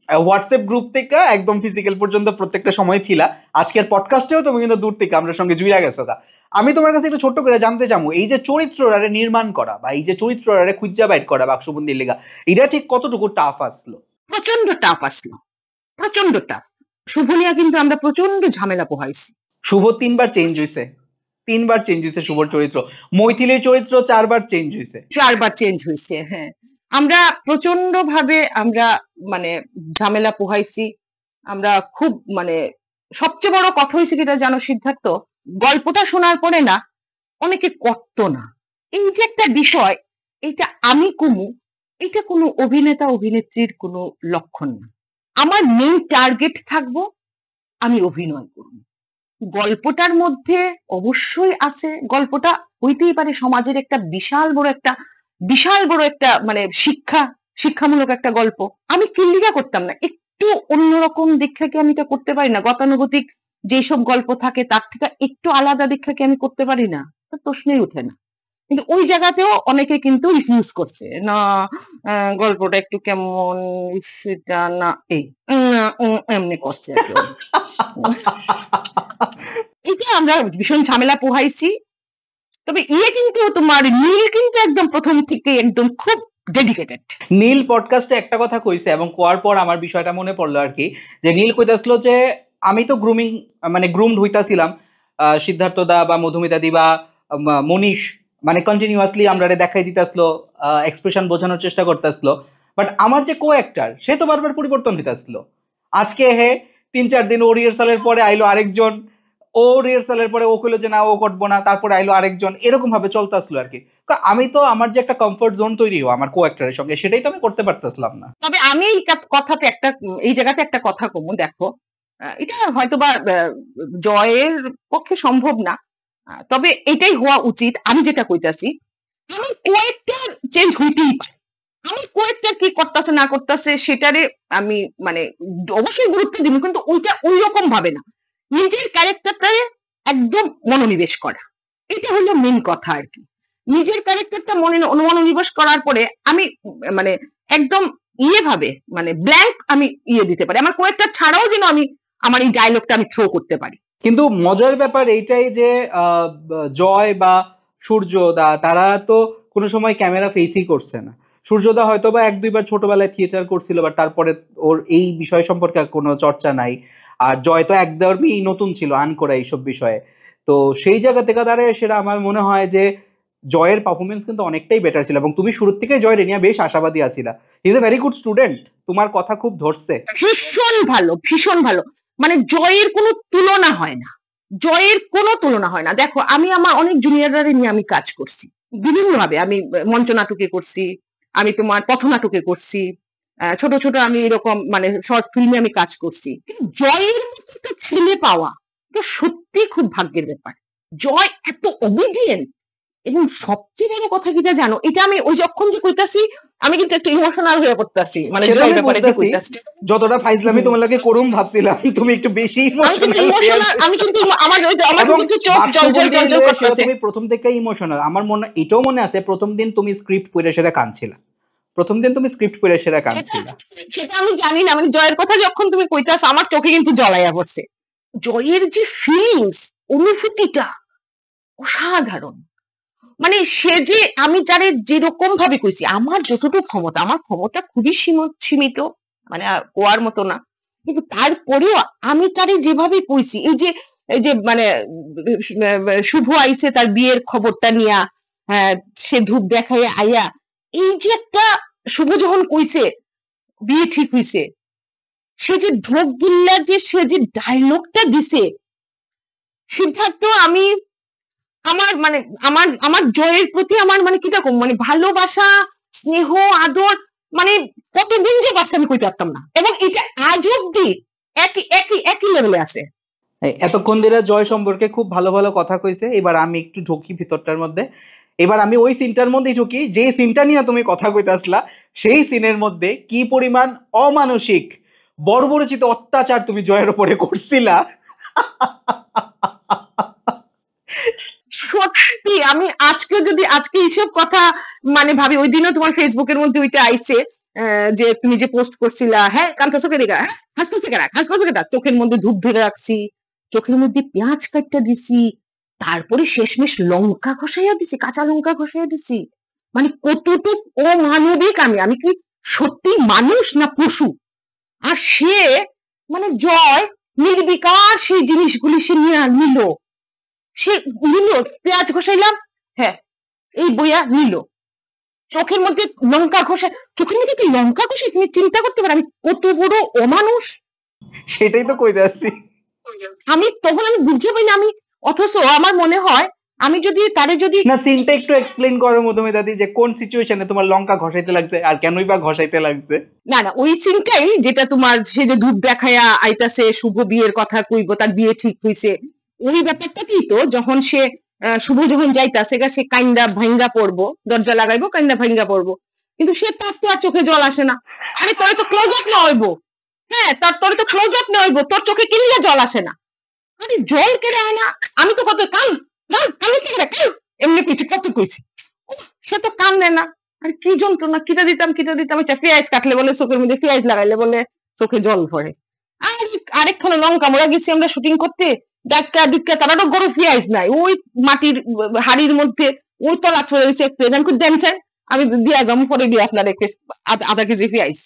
হোয়াটসঅ্যাপ গ্রুপ থেকে একদম ফিজিক্যাল পর্যন্ত প্রত্যেকটা সময় ছিলা। আজকের পডকাস্টেও তুমি কিন্তু দূর থেকে আমরা সঙ্গে জুড়ে গেছো। আমি তোমার কাছে একটু ছোট্ট করে জানতে চাবো, এই যে চরিত্রটারে নির্মাণ করা বা এই যে চরিত্রটারে খুঁজা বাইট করা বাক্সবন্দির লেগা, এটা ঠিক কতটুকু টাফ আসলো? প্রচন্ড টাফ আসলো, প্রচন্ড টাফ। শুভ নিয়ে কিন্তু আমরা প্রচন্ড ঝামেলা পোহাইছি। শুভ 3 বার চেঞ্জ হয়েছে, 3 বার চেঞ্জ হয়েছে শুভর চরিত্র। মৈথিলীর চরিত্র 4 বার চেঞ্জ হয়েছে, 4 বার চেঞ্জ হয়েছে। হ্যাঁ, আমরা প্রচন্ড ভাবে আমরা মানে ঝামেলা পোহাইছি। আমরা খুব মানে সবচেয়ে বড় কথা হয়েছে কিটা জানো সিদ্ধার্থ, গল্পটা শোনার পরে না অনেকে করতো না, এই যে একটা বিষয়, এটা আমি কমু, এটা কোনো অভিনেতা অভিনেত্রীর কোনো লক্ষণ না। আমার মেইন টার্গেট থাকবো আমি অভিনয় করব। গল্পটার মধ্যে অবশ্যই আছে, গল্পটা হইতেই পারে সমাজের একটা বিশাল বড় একটা মানে শিক্ষামূলক একটা গল্প। আমি কিল্লিকা করতাম না, একটু অন্যরকম দীক্ষা কি আমি এটা করতে পারি না? গতানুগতিক যেসব গল্প থাকে তার থেকে একটু আলাদা দীক্ষা কি আমি করতে পারি না? প্রশ্নই উঠে না। কিন্তু ওই জায়গাতেও অনেকে কিন্তু রিফিউজ করছে, না গল্পটা একটু কেমন, সেটা না এই এমনি করছে। এটা আমরা ভীষণ ঝামেলা পোহাইছি। তবে কিন্তু তোমার নীল কিন্তু একদম প্রথম থেকে একদম খুব ডেডিকেটেড। নীল পডকাস্টে একটা কথা কইছে এবং কোয়ার পর আমার বিষয়টা মনে পড়লো আর কি, যে নীল কইতাছিল যে আমি তো গ্রুমিং মানে গ্রুমড হইতাছিলাম, সিদ্ধার্থ দা বা মধুমিতা দি বা মনীষ মানে কন্টিনিউয়াসলি আমরা দেখাই দিতেছিল, এক্সপ্রেশন বোঝানোর চেষ্টা করতেছিল, বাট আমার যে কো অ্যাক্টার সে তো বারবার পরিবর্তন হইতাছিল। আজকে হে 3-4 দিন ও রিহার্সালের পরে আইলো আরেকজন, ও রিহার্সালের পরে ও কইলো যে না ও করবো না, তারপরে আইলো আরেকজন, এরকম ভাবে চলতেছিল আর কি। আমি তো আমার যে একটা কমফোর্ট জোন তৈরি হয় আমার কো অ্যাক্টরের সঙ্গে, সেটাই তো আমি করতে পারতেছিলাম না। তবে আমি এই কথাতে এই জায়গাতে একটা কথা কমু, দেখো এটা হয়তোবা জয়ের পক্ষে সম্ভব না, তবে এটাই হওয়া উচিত। আমি যেটা কইতাছি, আমার কয়েকটা চেঞ্জ হইতেই পারে, আমার কয়েকটা কি করতেছে না করতেছে সেটারে আমি মানে অবশ্যই গুরুত্ব দিব, কিন্তু ওইটা ওই রকম ভাবে না, নিজের ক্যারেক্টারটারে একদম মনোনিবেশ করা, এটা হলো মেন কথা আর কি। নিজের ক্যারেক্টারটা মনোনিবেশ করার পরে আমি মানে একদম ভাবে মানে ব্ল্যাঙ্ক আমি দিতে পারি, আমার কয়েকটা ছাড়াও যেন আমি আমার এই ডায়লগটা আমি থ্রো করতে পারি। কিন্তু মজার ব্যাপার এইটাই যে জয় বা সূর্যদা তারা তো কোনো সময় ক্যামেরা ফেসই করছে না। সূর্যদা হয়তো বা 1-2 বার ছোটবেলায় থিয়েটার করছিল, বাট তারপরে ওর এই বিষয় সম্পর্কে কোনো চর্চা নাই। আর জয় তো একদমই নতুন ছিল, আন করা এইসব বিষয়ে। তো সেই জায়গা থেকে দাঁড়ায় সেটা আমার মনে হয় যে জয়ের পারফরমেন্স কিন্তু অনেকটাই বেটার ছিল, এবং তুমি শুরু থেকে জয় রেনিয়া বেশ আশাবাদী আছিলা। He is a very good student, তোমার কথা খুব ধরছে, ভীষণ ভালো, ভীষণ ভালো, মানে জয়ের কোনো তুলনা হয় না, জয়ের কোনো তুলনা হয় না। দেখো আমি আমার অনেক জুনিয়ররা নিয়ে আমি কাজ করছি বিভিন্ন ভাবে, আমি মঞ্চ নাটকে করছি, আমি তোমার পথনাটকে করছি, ছোট ছোট আমি এরকম মানে শর্ট ফিল্মে আমি কাজ করছি। জয়ের মতো একটা ছেলে পাওয়া তো সত্যি খুব ভাগ্যের ব্যাপার। জয় এত ওবিডিয়েন্ট, এবং সবচেয়ে বড় কথা কিটা জানো, এটা আমি ওই যখন যে কইতাছি আমি কিন্তু একটু ইমোশনাল হয়ে পড়তাছি, মানে জয়ের ব্যাপারে যে কইতাছি, যতটা ফাইজলামি তোমার লাগে করুম ভাবছিলাম তুমি একটু বেশি ইমোশনাল। আমি কিন্তু আমার কিন্তু চোখ জল করতেছে। তুমি প্রথম থেকে ইমোশনাল, আমার মনে এটাও মনে আছে প্রথম দিন তুমি স্ক্রিপ্ট পড়ে সেটা কাঁদছিলা, প্রথম দিন তুমি স্ক্রিপ্ট পড়ে সেটা কাঁদছিলা। সেটা আমি জানি না, মানে জয়ের কথা যখন তুমি কইতাছ আমার চোখে কিন্তু জলাইয়া পড়ছে। জয়ের যে ফিলিংস, অনুভূতিটা অসাধারণ, মানে সে যে আমি যারে যেরকম ভাবে কইছি, আমার যতটুকু ক্ষমতা, আমার ক্ষমতা খুবই সীমিত, মানে কোয়ার মতো না, কিন্তু তারপরেও আমি তারে যেভাবে কইছি, এই যে মানে শুভ আইছে তার বিয়ের খবরটা নিয়া, হ্যাঁ সে ধূপ দেখায় আইয়া, এই যে একটা শুভ যখন কইছে বিয়ে ঠিক হইছে, সে যে ঢোক গিল্লা যে সে যে ডায়লগটা দিছে সিদ্ধার্থ, আমি আমার মানে আমার জয়ের প্রতি আমার মানে কিরকম মানে ভালোবাসা, স্নেহ, আদর, মানে কত দিন যে বাসে আমি কইতে পারতাম না, এবং এটা আজ অব্দি একই লেভেলে আছে। এতক্ষণ ধরে জয় সম্পর্কে খুব ভালো ভালো কথা কইছে, এবার আমি একটু ঢুকি ভিতরটার মধ্যে। এবার আমি ওই সিনটার মধ্যেই ঢুকি, যে সিনটা নিয়ে তুমি কথা কইতে আসলা, সেই সিনের মধ্যে কি পরিমাণ অমানসিক বর্বরচিত অত্যাচার তুমি জয়ের উপরে করছিলা। সত্যি আমি আজকে এইসব কথা মানে ভাবি, ওই দিনও তোমার ফেসবুকের মধ্যে ওইটা আইছে যে তুমি যে পোস্ট করছিলা, হ্যাঁ কান্তাছো কেন, হ্যাঁ হাসতেছে কেন, চোখের মধ্যে ধূপ ধরে রাখছি, চোখের মধ্যে পেঁয়াজ কাটটা দিছি, তারপরে শেষমেশ লঙ্কা ঘষাইয়া দিছি, কাঁচা লঙ্কা ঘষাইয়া দিছি। মানে কতটুক অমানবিক আমি কি সত্যি মানুষ না পশু? আর সে মানে জয় নির্বিকার সেই জিনিসগুলি সে নিয়ে নিল, সে নিল, পেঁয়াজ ঘষাইলাম, হ্যাঁ এই বইয়া নিল, চোখের মধ্যে লঙ্কা ঘষা, চোখের মধ্যে লঙ্কা ঘষে, তুমি চিন্তা করতে পারো আমি কত বড় অমানুষ? সেটাই তো কইতে আসছি আমি, তখন আমি বুঝতে পারি না আমি, অথচ আমার মনে হয় আমি যদি তারে যদি না, সিনটা একটু এক্সপ্লেইন করো মধুমিতা দি, যে কোন সিচুয়েশনে তোমার লঙ্কা ঘষাইতে লাগছে আর কেনই বা ঘষাইতে লাগছে। না ওই সিনটাই যেটা তোমার, সে যে ধূপ দেখায়া আইতাছে, শুভ বিয়ের কথা কইব, তার বিয়ে ঠিক হইছে, ওই ব্যাপারটাই তো। যখন সে শুভ যখন যাইতাছে সে কাইন্দা ভাঙ্গা পড়বো, দরজা লাগাইবো, কাইন্দা ভাঙ্গা পড়বো, কিন্তু সে তার তো আর চোখে জল আসে না। আরে তোরে তো ক্লোজ আপ না হইবো, হ্যাঁ তোরে তো ক্লোজ আপ না হইবো, তোর চোখে কিনলে জল আসে না। আরে জল কেড়ে আয় না, আমি তো কত কান এমনি কইছি, কত কইছি, সে তো কান দেয় না। আর কি যন্ত্রণা, কিটা দিতাম পেঁয়াজ কাটলে বলে চোখের মধ্যে, পেঁয়াজ লাগাইলে বলে চোখে জল পড়ে। আরেকখানে লঙ্কা মোড়া গেছি আমরা শুটিং করতে, ডাক্কা ডুক্কা, তারা তো গরু পেঁয়াজ নাই, ওই মাটির হাড়ির মধ্যে ওই তলা পড়ে রয়েছে পেঁয়াজ, দেন চাই আমি দিয়া যাবো পরে দিয়ে আপনার আধা কেজি পেঁয়াজ,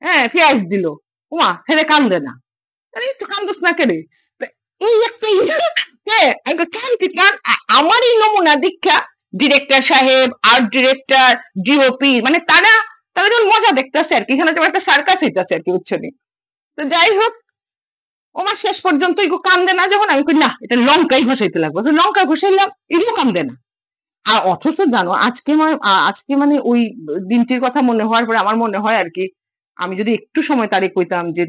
হ্যাঁ পেঁয়াজ দিল, ওমা হেরে কান্দে না। আরে একটু কান্দোস না কেড়ে, এই একটা আমার এই নমুনা দীক্ষা ডিরেক্টর সাহেব, আর্ট ডিরেক্টর, ডিওপি, মানে তারা তাদের মজা দেখতেছে আর কি, এখানে তোমার একটা সার্কাস হইতেছে আর কি, বুঝছো নি? তো যাই হোক, ওমা শেষ পর্যন্ত এগো কান্দে না, যখন আমি কই না এটা লঙ্কাই ঘষাইতে লাগবে, লঙ্কা ঘষাইলাম, এগুলো কান্দে না। আর অথচ জানো আজকে মানে ওই দিনটির কথা মনে হওয়ার পরে আমার মনে হয় আর কি, আমি যদি একটু সময় তারে কইতাম যে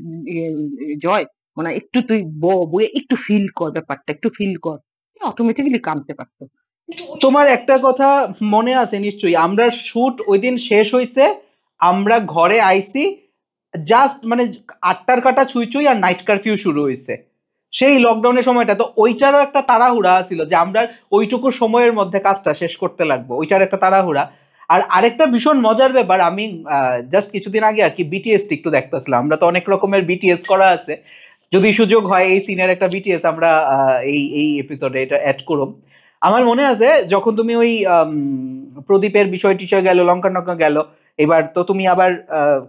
জয় মানে একটু তুই বইয়ে একটু ফিল কর, ব্যাপারটা একটু ফিল কর, অটোমেটিক্যালি কামতে পারতো। তোমার একটা কথা মনে আছে নিশ্চয়ই, আমরা শুট ওই দিন শেষ হইছে, আমরা ঘরে আইছি জাস্ট মানে 8টার কাটা ছুঁই আর নাইট কারফিউ শুরু হয়েছে সেই লকডাউনের সময়টা। তো ওইটারও একটা তাড়াহুড়া ছিল যে আমরা ওইটুকু সময়ের মধ্যে কাজটা শেষ করতে লাগবো, ওইটার একটা তাড়াহুড়া। আর আরেকটা ভীষণ মজার ব্যাপার, আমি জাস্ট কিছুদিন আগে আর কি বিটিএস একটু দেখতেছিলাম, আমরা তো অনেক রকমের বিটিএস করা আছে, যদি সুযোগ হয় এই সিনের একটা বিটিএস আমরা এই এপিসোডে এটা অ্যাড করব। আমার মনে আছে যখন তুমি ওই প্রদীপের বিষয় টিষয় গেল, লঙ্কা টঙ্কা গেল, এবার তো তুমি আবার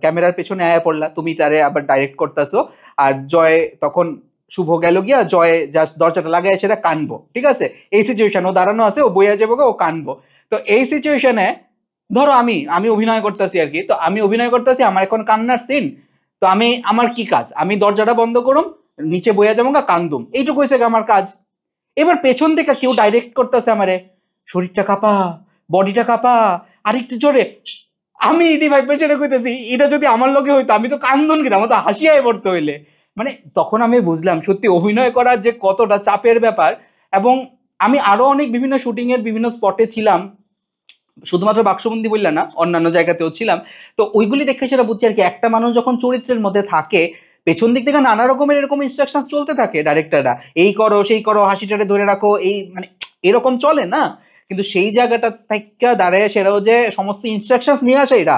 ক্যামেরার পেছনে আয়া পড়লা, তুমি তারে আবার ডাইরেক্ট করতেছো, আর জয় তখন শুভ গেল গিয়া, জয় জাস্ট দরজাটা লাগায় সেটা কানবো, ঠিক আছে এই সিচুয়েশন, ও দাঁড়ানো আছে, ও বইয়া যাবো, ও কানবো। তো এই সিচুয়েশনে ধরো আমি অভিনয় করতেছি আর কি, তো আমি অভিনয় করতেছি, আমার এখন কান্নার সিন, তো আমার কি কাজ, আমি দরজাটা বন্ধ করুম, নিচে বইয়া যাবো গা, কান্দুম, এইটুকু হয়েছে আমার কাজ। এবার পেছন থেকে কেউ ডাইরেক্ট করতেছে আমারে, শরীরটা কাঁপা, বডিটা কাঁপা, আরেকটু জোরে, আমি 85% কইতেছি, এটা যদি আমার লোকে হইতো আমি তো কান্দন কিনা, আমার তো হাসিয়ায় পড়তে হইলে। মানে তখন আমি বুঝলাম সত্যি অভিনয় করার যে কতটা চাপের ব্যাপার। এবং আমি আরো অনেক বিভিন্ন শুটিং এর বিভিন্ন স্পটে ছিলাম, শুধুমাত্র বাক্সবন্দি বললে না, অন্যান্য জায়গাতেও ছিলাম। তো ওইগুলি দেখে সেটা বুঝছি আর কি, একটা মানুষ যখন চরিত্রের মধ্যে থাকে, পেছন দিক থেকে নানা রকমের এরকম ইনস্ট্রাকশন চলতে থাকে, ডাইরেক্টররা এই করো সেই করো, হাসিটারে ধরে রাখো, এই মানে এরকম চলে না, কিন্তু সেই জায়গাটা থাইকা দাঁড়ায় সেরাও যে সমস্ত ইনস্ট্রাকশন নিয়ে আসে, এরা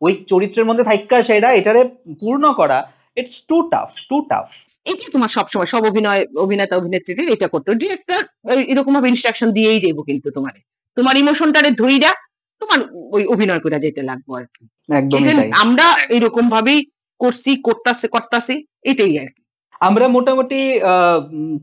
ওই চরিত্রের মধ্যে থাইকা সেরা এটারে পূর্ণ করা, ইটস টু টাফ। এটা তোমার সবসময় সব অভিনেতা অভিনেত্রীদের এটা করতে, ডিরেক্টর এরকম ভাবে ইনস্ট্রাকশন দিয়েই যাইবো, কিন্তু তোমার ইমোশনটারে ধইরা তোমার ওই অভিনয় করে যেতে লাগবো আর কি। আমরা এরকম ভাবেই করতাছি এটাই আর কি। আমরা মোটামুটি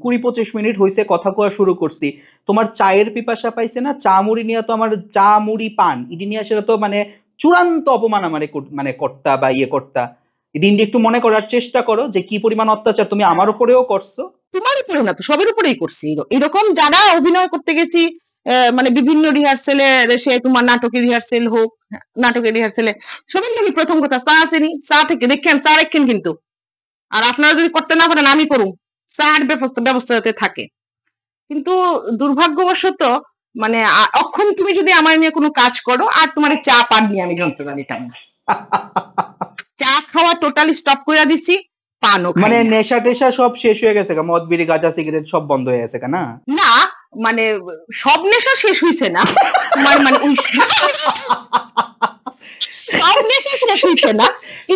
20-25 মিনিট হয়েছে কথা কোয়া শুরু করছি, তোমার চায়ের পিপাসা পাইছে না? চা মুড়ি নিয়ে তো আমার চা মুড়ি পান ইডি নিয়ে সেটা তো মানে চূড়ান্ত অপমান আমার মানে কর্তা বা ইয়ে কর্তা, দিনটি একটু মনে করার চেষ্টা করো যে কি পরিমাণ অত্যাচার তুমি আমার উপরেও করছো। তোমার উপরেও না তো, সবের উপরেই করছি এরকম, যারা অভিনয় করতে গেছি মানে বিভিন্ন রিহার্সেলে, সে তোমার নাটকের রিহার্সেল হোক, নাটকের রিহার্সেলে সবার থেকে প্রথম কথা চা চিনি, চা থেকে দেখেন চা রাখেন কিন্তু, আর আপনারা যদি করতে না পারেন আমি করুন, চার ব্যবস্থা যাতে থাকে। কিন্তু দুর্ভাগ্যবশত মানে অক্ষণ তুমি যদি আমার নিয়ে কোনো কাজ করো আর তোমার চা পান নিয়ে আমি যন্ত্রণা নিতাম না। চা খাওয়া টোটালি স্টপ করে দিছি, পানও মানে নেশা টেশা সব শেষ হয়ে গেছে, মদ বিড়ি গাঁজা সিগারেট সব বন্ধ হয়ে গেছে না? না মানে সব নেশা শেষ হইছে না, তোমার মানে ওই সব নেশা শেষ হইছে না,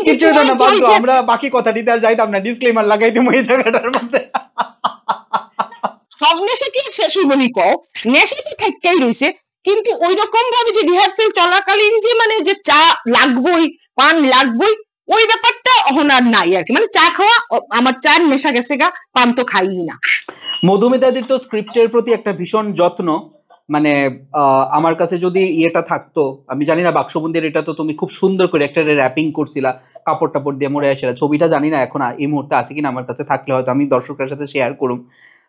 কিছু না বন্ধু, আমরা বাকি কথা দিতে আর যাইতাম না, ডিসক্লেমার লাগাই দিমু এই জায়গাটার মধ্যে। সব নেশা কি শেষ হইব নি কও, নেশা তো থাকতেই রইছে, কিন্তু ওই রকম ভাবে যে রিহার্সাল চলাকালীন যে মানে যে চা লাগবই পান লাগবই ওই ব্যাপারটা এখন আর নাই আর কি। মানে চা খাওয়া আমার চার নেশা গেছে গা, পান তো খাই না। মধুমিতাদির তো স্ক্রিপ্টের প্রতি একটা ভীষণ যত্ন, মানে আমার কাছে যদি ইয়েটা থাকতো, আমি জানি না বাক্সবন্দির এটা তো তুমি খুব সুন্দর করে একটা র্যাপিং করছিলা কাপড় টাপড় দিয়ে মোড়ে আসে, ছবিটা জানি না এখন এই মুহূর্তে আছে কিনা, আমার কাছে থাকলে হয়তো আমি দর্শকদের সাথে শেয়ার করুম।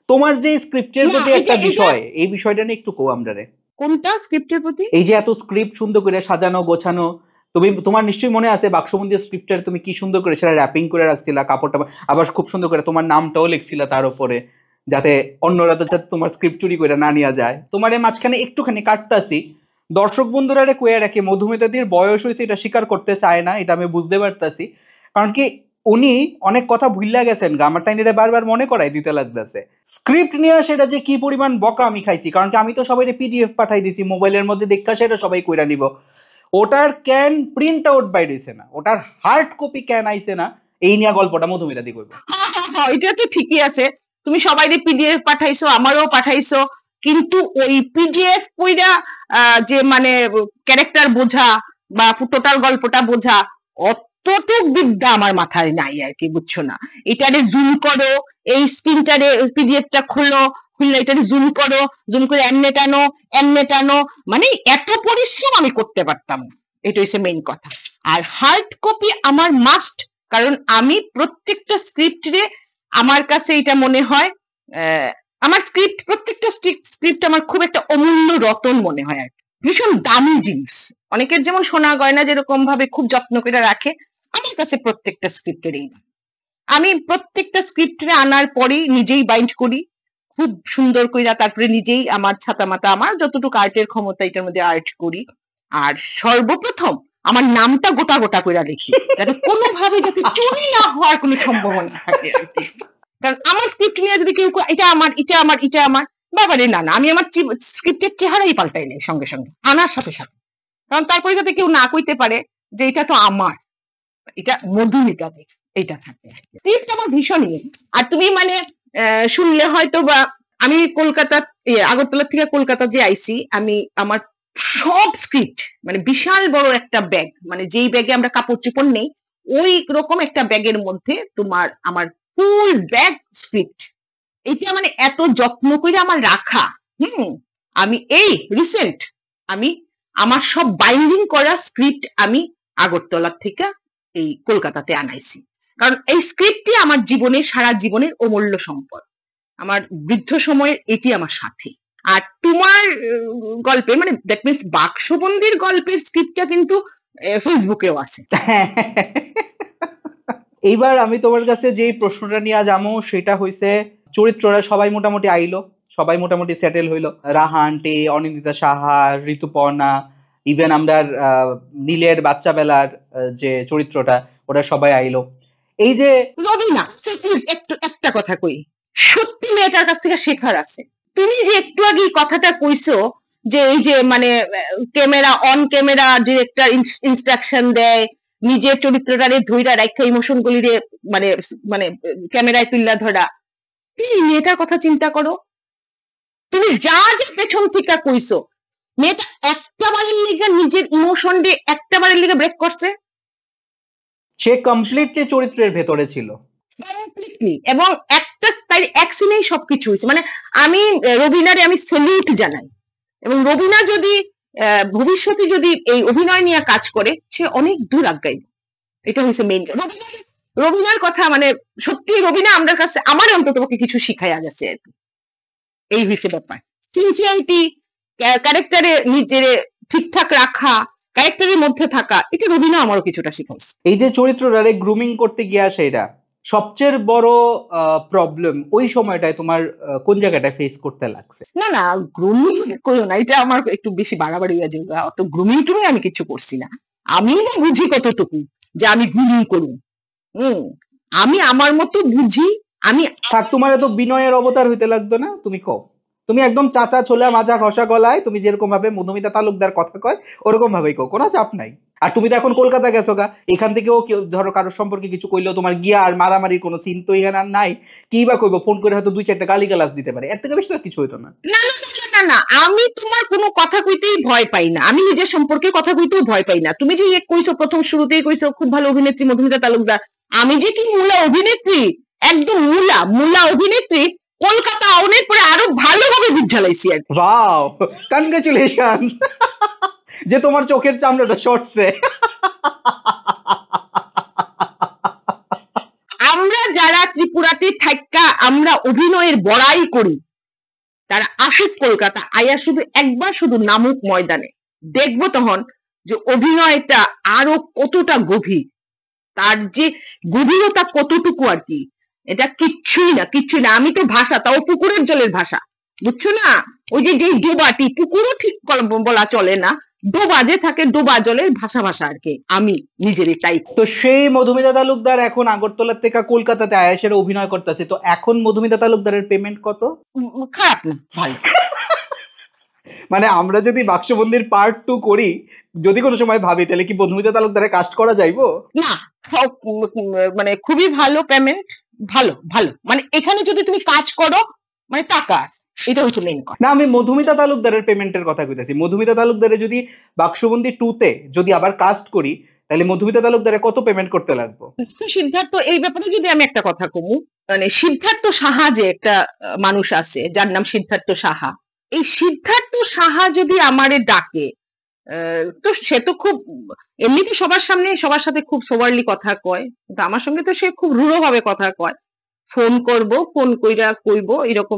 তোমার যে স্ক্রিপ্টের প্রতি একটা বিষয়, এই বিষয়টা নিয়ে একটু কো আমরারে। কোনটা স্ক্রিপ্টের প্রতি? এই যে এত স্ক্রিপ্ট সুন্দর করে সাজানো গোছানো, তুমি তোমার নিশ্চয়ই মনে আছে বাক্সবন্দির স্ক্রিপ্টের তুমি কি সুন্দর করে সেটা র্যাপিং করে রাখছিলা কাপড়টা, আবার খুব সুন্দর করে তোমার নামটাও লিখছিলা তার উপরে, যাতে অন্যরা তো যাতে তোমার স্ক্রিপ্ট চুরি করে না নিয়ে যায়। তোমার মাঝখানে একটুখানি কাটতাছি, দর্শক বন্ধুরা কয়ে রাখে মধুমিতাদির বয়স হয়েছে এটা স্বীকার করতে চায় না, এটা আমি বুঝতে পারতাছি, কারণ কি উনি অনেক কথা ভুললা গেছেন, আমার টাইম এটা বারবার মনে করাই দিতে লাগতেছে। স্ক্রিপ্ট নিয়ে সেটা যে কি পরিমাণ বকা আমি খাইছি, কারণ কি আমি তো সবাই পিডিএফ পাঠাই দিছি মোবাইলের মধ্যে, দেখা সেটা সবাই কইরা নিব, ওটার ক্যান প্রিন্ট আউট বাই রইছে না, ওটার হার্ড কপি ক্যান আইছে না, এই নিয়ে গল্পটা মধুমিতাদি কইব। এটা তো ঠিকই আছে, তুমি সবাই পিডিএফ পাঠাইছো, আমারও পাঠাইছো, কিন্তু ওই পিডিএফ কইরা যে মানে ক্যারেক্টার বোঝা বা টোটাল গল্পটা বোঝা অতটুক বিদ্যা আমার মাথায় নাই আর কি, বুঝছো না? এটারে জুম করো, এই স্ক্রিনটারে পিডিএফটা খুললে এটারে জুম করো, জুম করে এমনে টানো, মানে এত পরিশ্রম আমি করতে পারতাম না, এটা হচ্ছে মেইন কথা। আর হার্ড কপি আমার মাস্ট, কারণ আমি প্রত্যেকটা স্ক্রিপ্টে আমার কাছে এটা মনে হয় আমার স্ক্রিপ্ট প্রত্যেকটা স্ক্রিপ্ট আমার খুব একটা অমূল্য রতন মনে হয় আর কি, ভীষণ দামি জিনিস। অনেকের যেমন সোনা গয়না যেরকম ভাবে খুব যত্ন করে রাখে, আমার কাছে প্রত্যেকটা স্ক্রিপ্টের এই, আমি প্রত্যেকটা স্ক্রিপ্টে আনার পরেই নিজেই বাইন্ড করি খুব সুন্দর করে, তারপরে নিজেই আমার ছাতা মাতা আমার যতটুকু আর্টের ক্ষমতা এটার মধ্যে আর্ট করি। আর সর্বপ্রথম আমার নামটা গোটা গোটা করে লিখি, যাতে কোনোভাবে যাতে চুরি না হওয়ার কোনো সম্ভাবনা থাকে আর কি। কারণ আমার স্ক্রিপ্ট নিয়ে যদি কেউ এটা আমার বাবারে না, আমি আমার স্ক্রিপ্টের চেহারাই পাল্টাই নেই সঙ্গে সঙ্গে আনার সাথে সাথে, কারণ তারপরে যাতে কেউ না কইতে পারে যে এটা তো আমার, এটা মধুমিতা, এটা থাকে স্ক্রিপ্ট আমার ভীষণ ইয়ে। আর তুমি মানে শুনলে হয়তো বা আমি কলকাতা আগরতলা থেকে কলকাতা যে আইছি, আমি আমার সব স্ক্রিপ্ট মানে বিশাল বড় একটা ব্যাগ, মানে যেই ব্যাগে আমরা কাপড় চোপড় নেই ওই রকম একটা ব্যাগের মধ্যে তোমার আমার ফুল ব্যাগ স্ক্রিপ্ট, এটা মানে এত যত্ন করে আমার রাখা। আমি এই রিসেন্ট আমি আমার সব বাইন্ডিং করা স্ক্রিপ্ট আমি আগরতলা থেকে এই কলকাতাতে আনাইছি, কারণ এই স্ক্রিপ্টটি আমার জীবনে সারা জীবনের অমূল্য সম্পদ, আমার বৃদ্ধ সময়ের এটি আমার সাথে। আর তোমার গল্পে মানে দ্যাট মিনস বাক্সবন্দির গল্পের স্ক্রিপ্টটা কিন্তু ফেসবুকেও আছে। এইবার আমি তোমার কাছে যে প্রশ্নটা নিয়ে যাবো সেটা হইছে, চরিত্ররা সবাই মোটামুটি আইলো, সবাই মোটামুটি সেটেল হইলো, রাহা আন্টি, অনিন্দিতা সাহা, ঋতুপর্ণা, ইভেন আমরা নীলের বাচ্চা বেলার যে চরিত্রটা ওটা সবাই আইলো। এই যে রবিনা, একটু একটা কথা কই, সত্যি মেয়েটার কাছ থেকে শেখার আছে। তুমি যে একটু আগে কথাটা কইছো যে এই যে মানে camera on camera director instruction দেয়, নিজের চরিত্রটারে ধইরা রাখা ইমোশন গুলিরে মানে মানে ক্যামেরায় তুললা ধরা, তুমি মেয়েটার কথা চিন্তা করো, তুমি যা যা পেছন থেকে কইছো, মেয়েটা একটা বারের লিগে নিজের ইমোশন দিয়ে একটা বারের লিগে ব্রেক করছে, সে কমপ্লিটলি চরিত্রের ভেতরে ছিল কমপ্লিটলি, এবং একটা তাই এক সিনেই সবকিছু হয়েছে। মানে আমি রবিনারে আমি স্যালিউট জানাই, এবং রবিনা যদি ভবিষ্যতে যদি এই অভিনয় নিয়ে কাজ করে সে অনেক দূর আগাইবে, এটা হচ্ছে মেইন। রবিনার কথা মানে সত্যি রবিনা আমার কাছে আমার অন্তত কিছু শিখাইয়া গেছে আর কি, এই হচ্ছে ব্যাপার। সিনসিয়ারিটি, ক্যারেক্টারে নিজের ঠিকঠাক রাখা, ক্যারেক্টারের মধ্যে থাকা, এটা রবিনা আমারও কিছুটা শিখাইছে। এই যে চরিত্রটারে গ্রুমিং করতে গিয়ে আসে, এটা সবচেয়ে বড় প্রবলেম ওই সময়টায় তোমার কোন জায়গাটায় ফেস করতে লাগছে? না গ্রুমিং করো না, এটা আমার একটু বেশি বাড়াবাড়ি হয়ে যাবে। অত গ্রুমিং টুমি আমি কিছু করছি না। আমি না বুঝি কতটুকু যে আমি গ্রুমিং করুন। আমি আমার মতো বুঝি। আমি থাক, তোমার এত বিনয়ের অবতার হইতে লাগতো না। তুমি কও, তুমি একদম চাচা ছোলা মাজা ঘষা গলায় তুমি যেরকম ভাবে মধুমিতা তালুকদার কথা কয় ওরকম ভাবেই কও, কোনো চাপ নাই। আর তুমি তো এখন কলকাতা গেছো গা, এখান থেকেও কেউ ধরো কারোর সম্পর্কে কিছু কইলেও তোমার গিয়া আর মারামারির কোনো সিন তো এখানে আর নাই। কি বা কইবো, ফোন করে হয়তো 2-4টা গালিগালাজ দিতে পারে, এর থেকে বেশি তো কিছু হইতো না। না আমি তোমার কোনো কথা কইতেই ভয় পাই না। আমি নিজের সম্পর্কে কথা কইতেও ভয় পাই না। তুমি যে কইছো প্রথম শুরুতেই কইছো খুব ভালো অভিনেত্রী মধুমিতা তালুকদার, আমি যে কি মূলা অভিনেত্রী, একদম মূলা অভিনেত্রী, কলকাতা আউনের পরে আরো ভালোভাবে বুঝালাইছি আর। ওয়াও, কনগ্রাচুলেশনস যে তোমার চোখের চামড়াটা সরছে। আমরা যারা ত্রিপুরাতে থাইকা আমরা অভিনয়ের বড়াই করি, তারা আসুক কলকাতা, আয়া শুধু একবার শুধু নামুক ময়দানে, দেখবো তখন যে অভিনয়টা আরো কতটা গভীর, তার যে গভীরতা কতটুকু আর কি। এটা কিচ্ছুই না। আমি তো ভাষা, তাও পুকুরের জলের ভাষা, বুঝছো না? ওই যে ডোবাটি, পুকুরও ঠিক বলা চলে না, ডোবা যে থাকে, ডোবা জলের ভাষা আর কি। আমি নিজেরই তাই। তো সেই মধুমিতা তালুকদার এখন আগরতলা থেকে কলকাতাতে আয়াসের অভিনয় করতেছে, তো এখন মধুমিতা তালুকদারের পেমেন্ট কত? খারাপ না, ভালো। মানে আমরা যদি বাক্সবন্দির পার্ট 2 করি, যদি কোনো সময় ভাবি, তাহলে কি মধুমিতা তালুকদারে কাস্ট করা যাইবো? না, মানে খুবই ভালো পেমেন্ট, ভালো। মানে এখানে যদি তুমি কাজ করো, মানে টাকা, এটা হচ্ছে মেইন কথা। না, আমি মধুমিতা তালুকদারের পেমেন্টের কথা কইতাছি। মধুমিতা তালুকদারে যদি বাক্সবন্দি 2 তে যদি আবার কাস্ট করি, তাহলে মধুমিতা তালুকদারে কত পেমেন্ট করতে লাগবে? সিদ্ধার্থ, এই ব্যাপারে যদি আমি একটা কথা কমু, মানে সিদ্ধার্থ সাহা যে একটা মানুষ আছে যার নাম সিদ্ধার্থ সাহা, এই সিদ্ধার্থ সাহা যদি আমারে ডাকে, তো সে তো খুব এমনিতে সবার সামনে সবার সাথে খুব সোভারলি কথা কয়, কিন্তু আমার সঙ্গে তো সে খুব রূঢ় ভাবে কথা কয়। ফোন কইরা কইব এরকম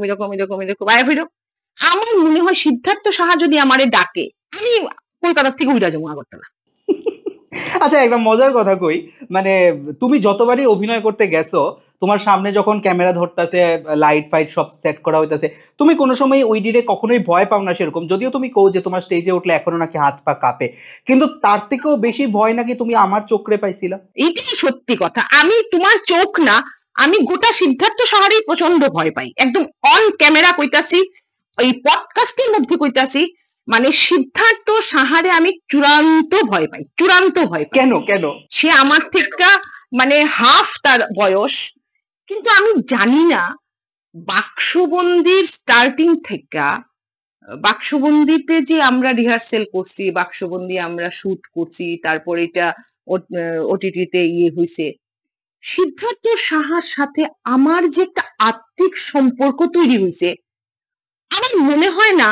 আমার মনে হয় সিদ্ধার্থ সাহা যদি আমারে ডাকে, আমি কলকাতা থেকে উড়া যাবো আগরতলা। আচ্ছা, একটা মজার কথা কই, মানে তুমি যতবারই অভিনয় করতে গেছো, তোমার সামনে যখন ক্যামেরা ধরতেছে, লাইট ফাইট সব সেট করা হইতাছে, তুমি কোনো সময় ওই ডিরে কখনোই ভয় পাও না সেরকম? যদিও তুমি কও যে তোমার স্টেজে উঠলে এখনো নাকি হাত পা কাঁপে, কিন্তু তার থেকেও বেশি ভয় নাকি তুমি আমার চোখরে পাইছিলা। এইটাই সত্যি কথা। আমি তোমার চোখ না, আমি গোটা সিদ্ধার্থ সাহারই প্রচন্ড ভয় পাই, একদম অন ক্যামেরা কইতাছি, ওই পডকাস্টের মধ্যে কইতাছি, মানে সিদ্ধার্থ সাহারে আমি চূড়ান্ত ভয় পাই। কেন? সে আমার থেকে মানে হাফ তার বয়স, কিন্তু আমি জানি না বাক্সবন্দির স্টার্টিং থেকে, বাক্সবন্দিতে যে আমরা রিহার্সেল করছি, বাক্সবন্দি আমরা শুট করছি, তারপর এটা ওটিটিতে হইছে, সিদ্ধার্থ সাহার সাথে আমার যে একটা আত্মিক সম্পর্ক তৈরি হয়েছে, আমার মনে হয় না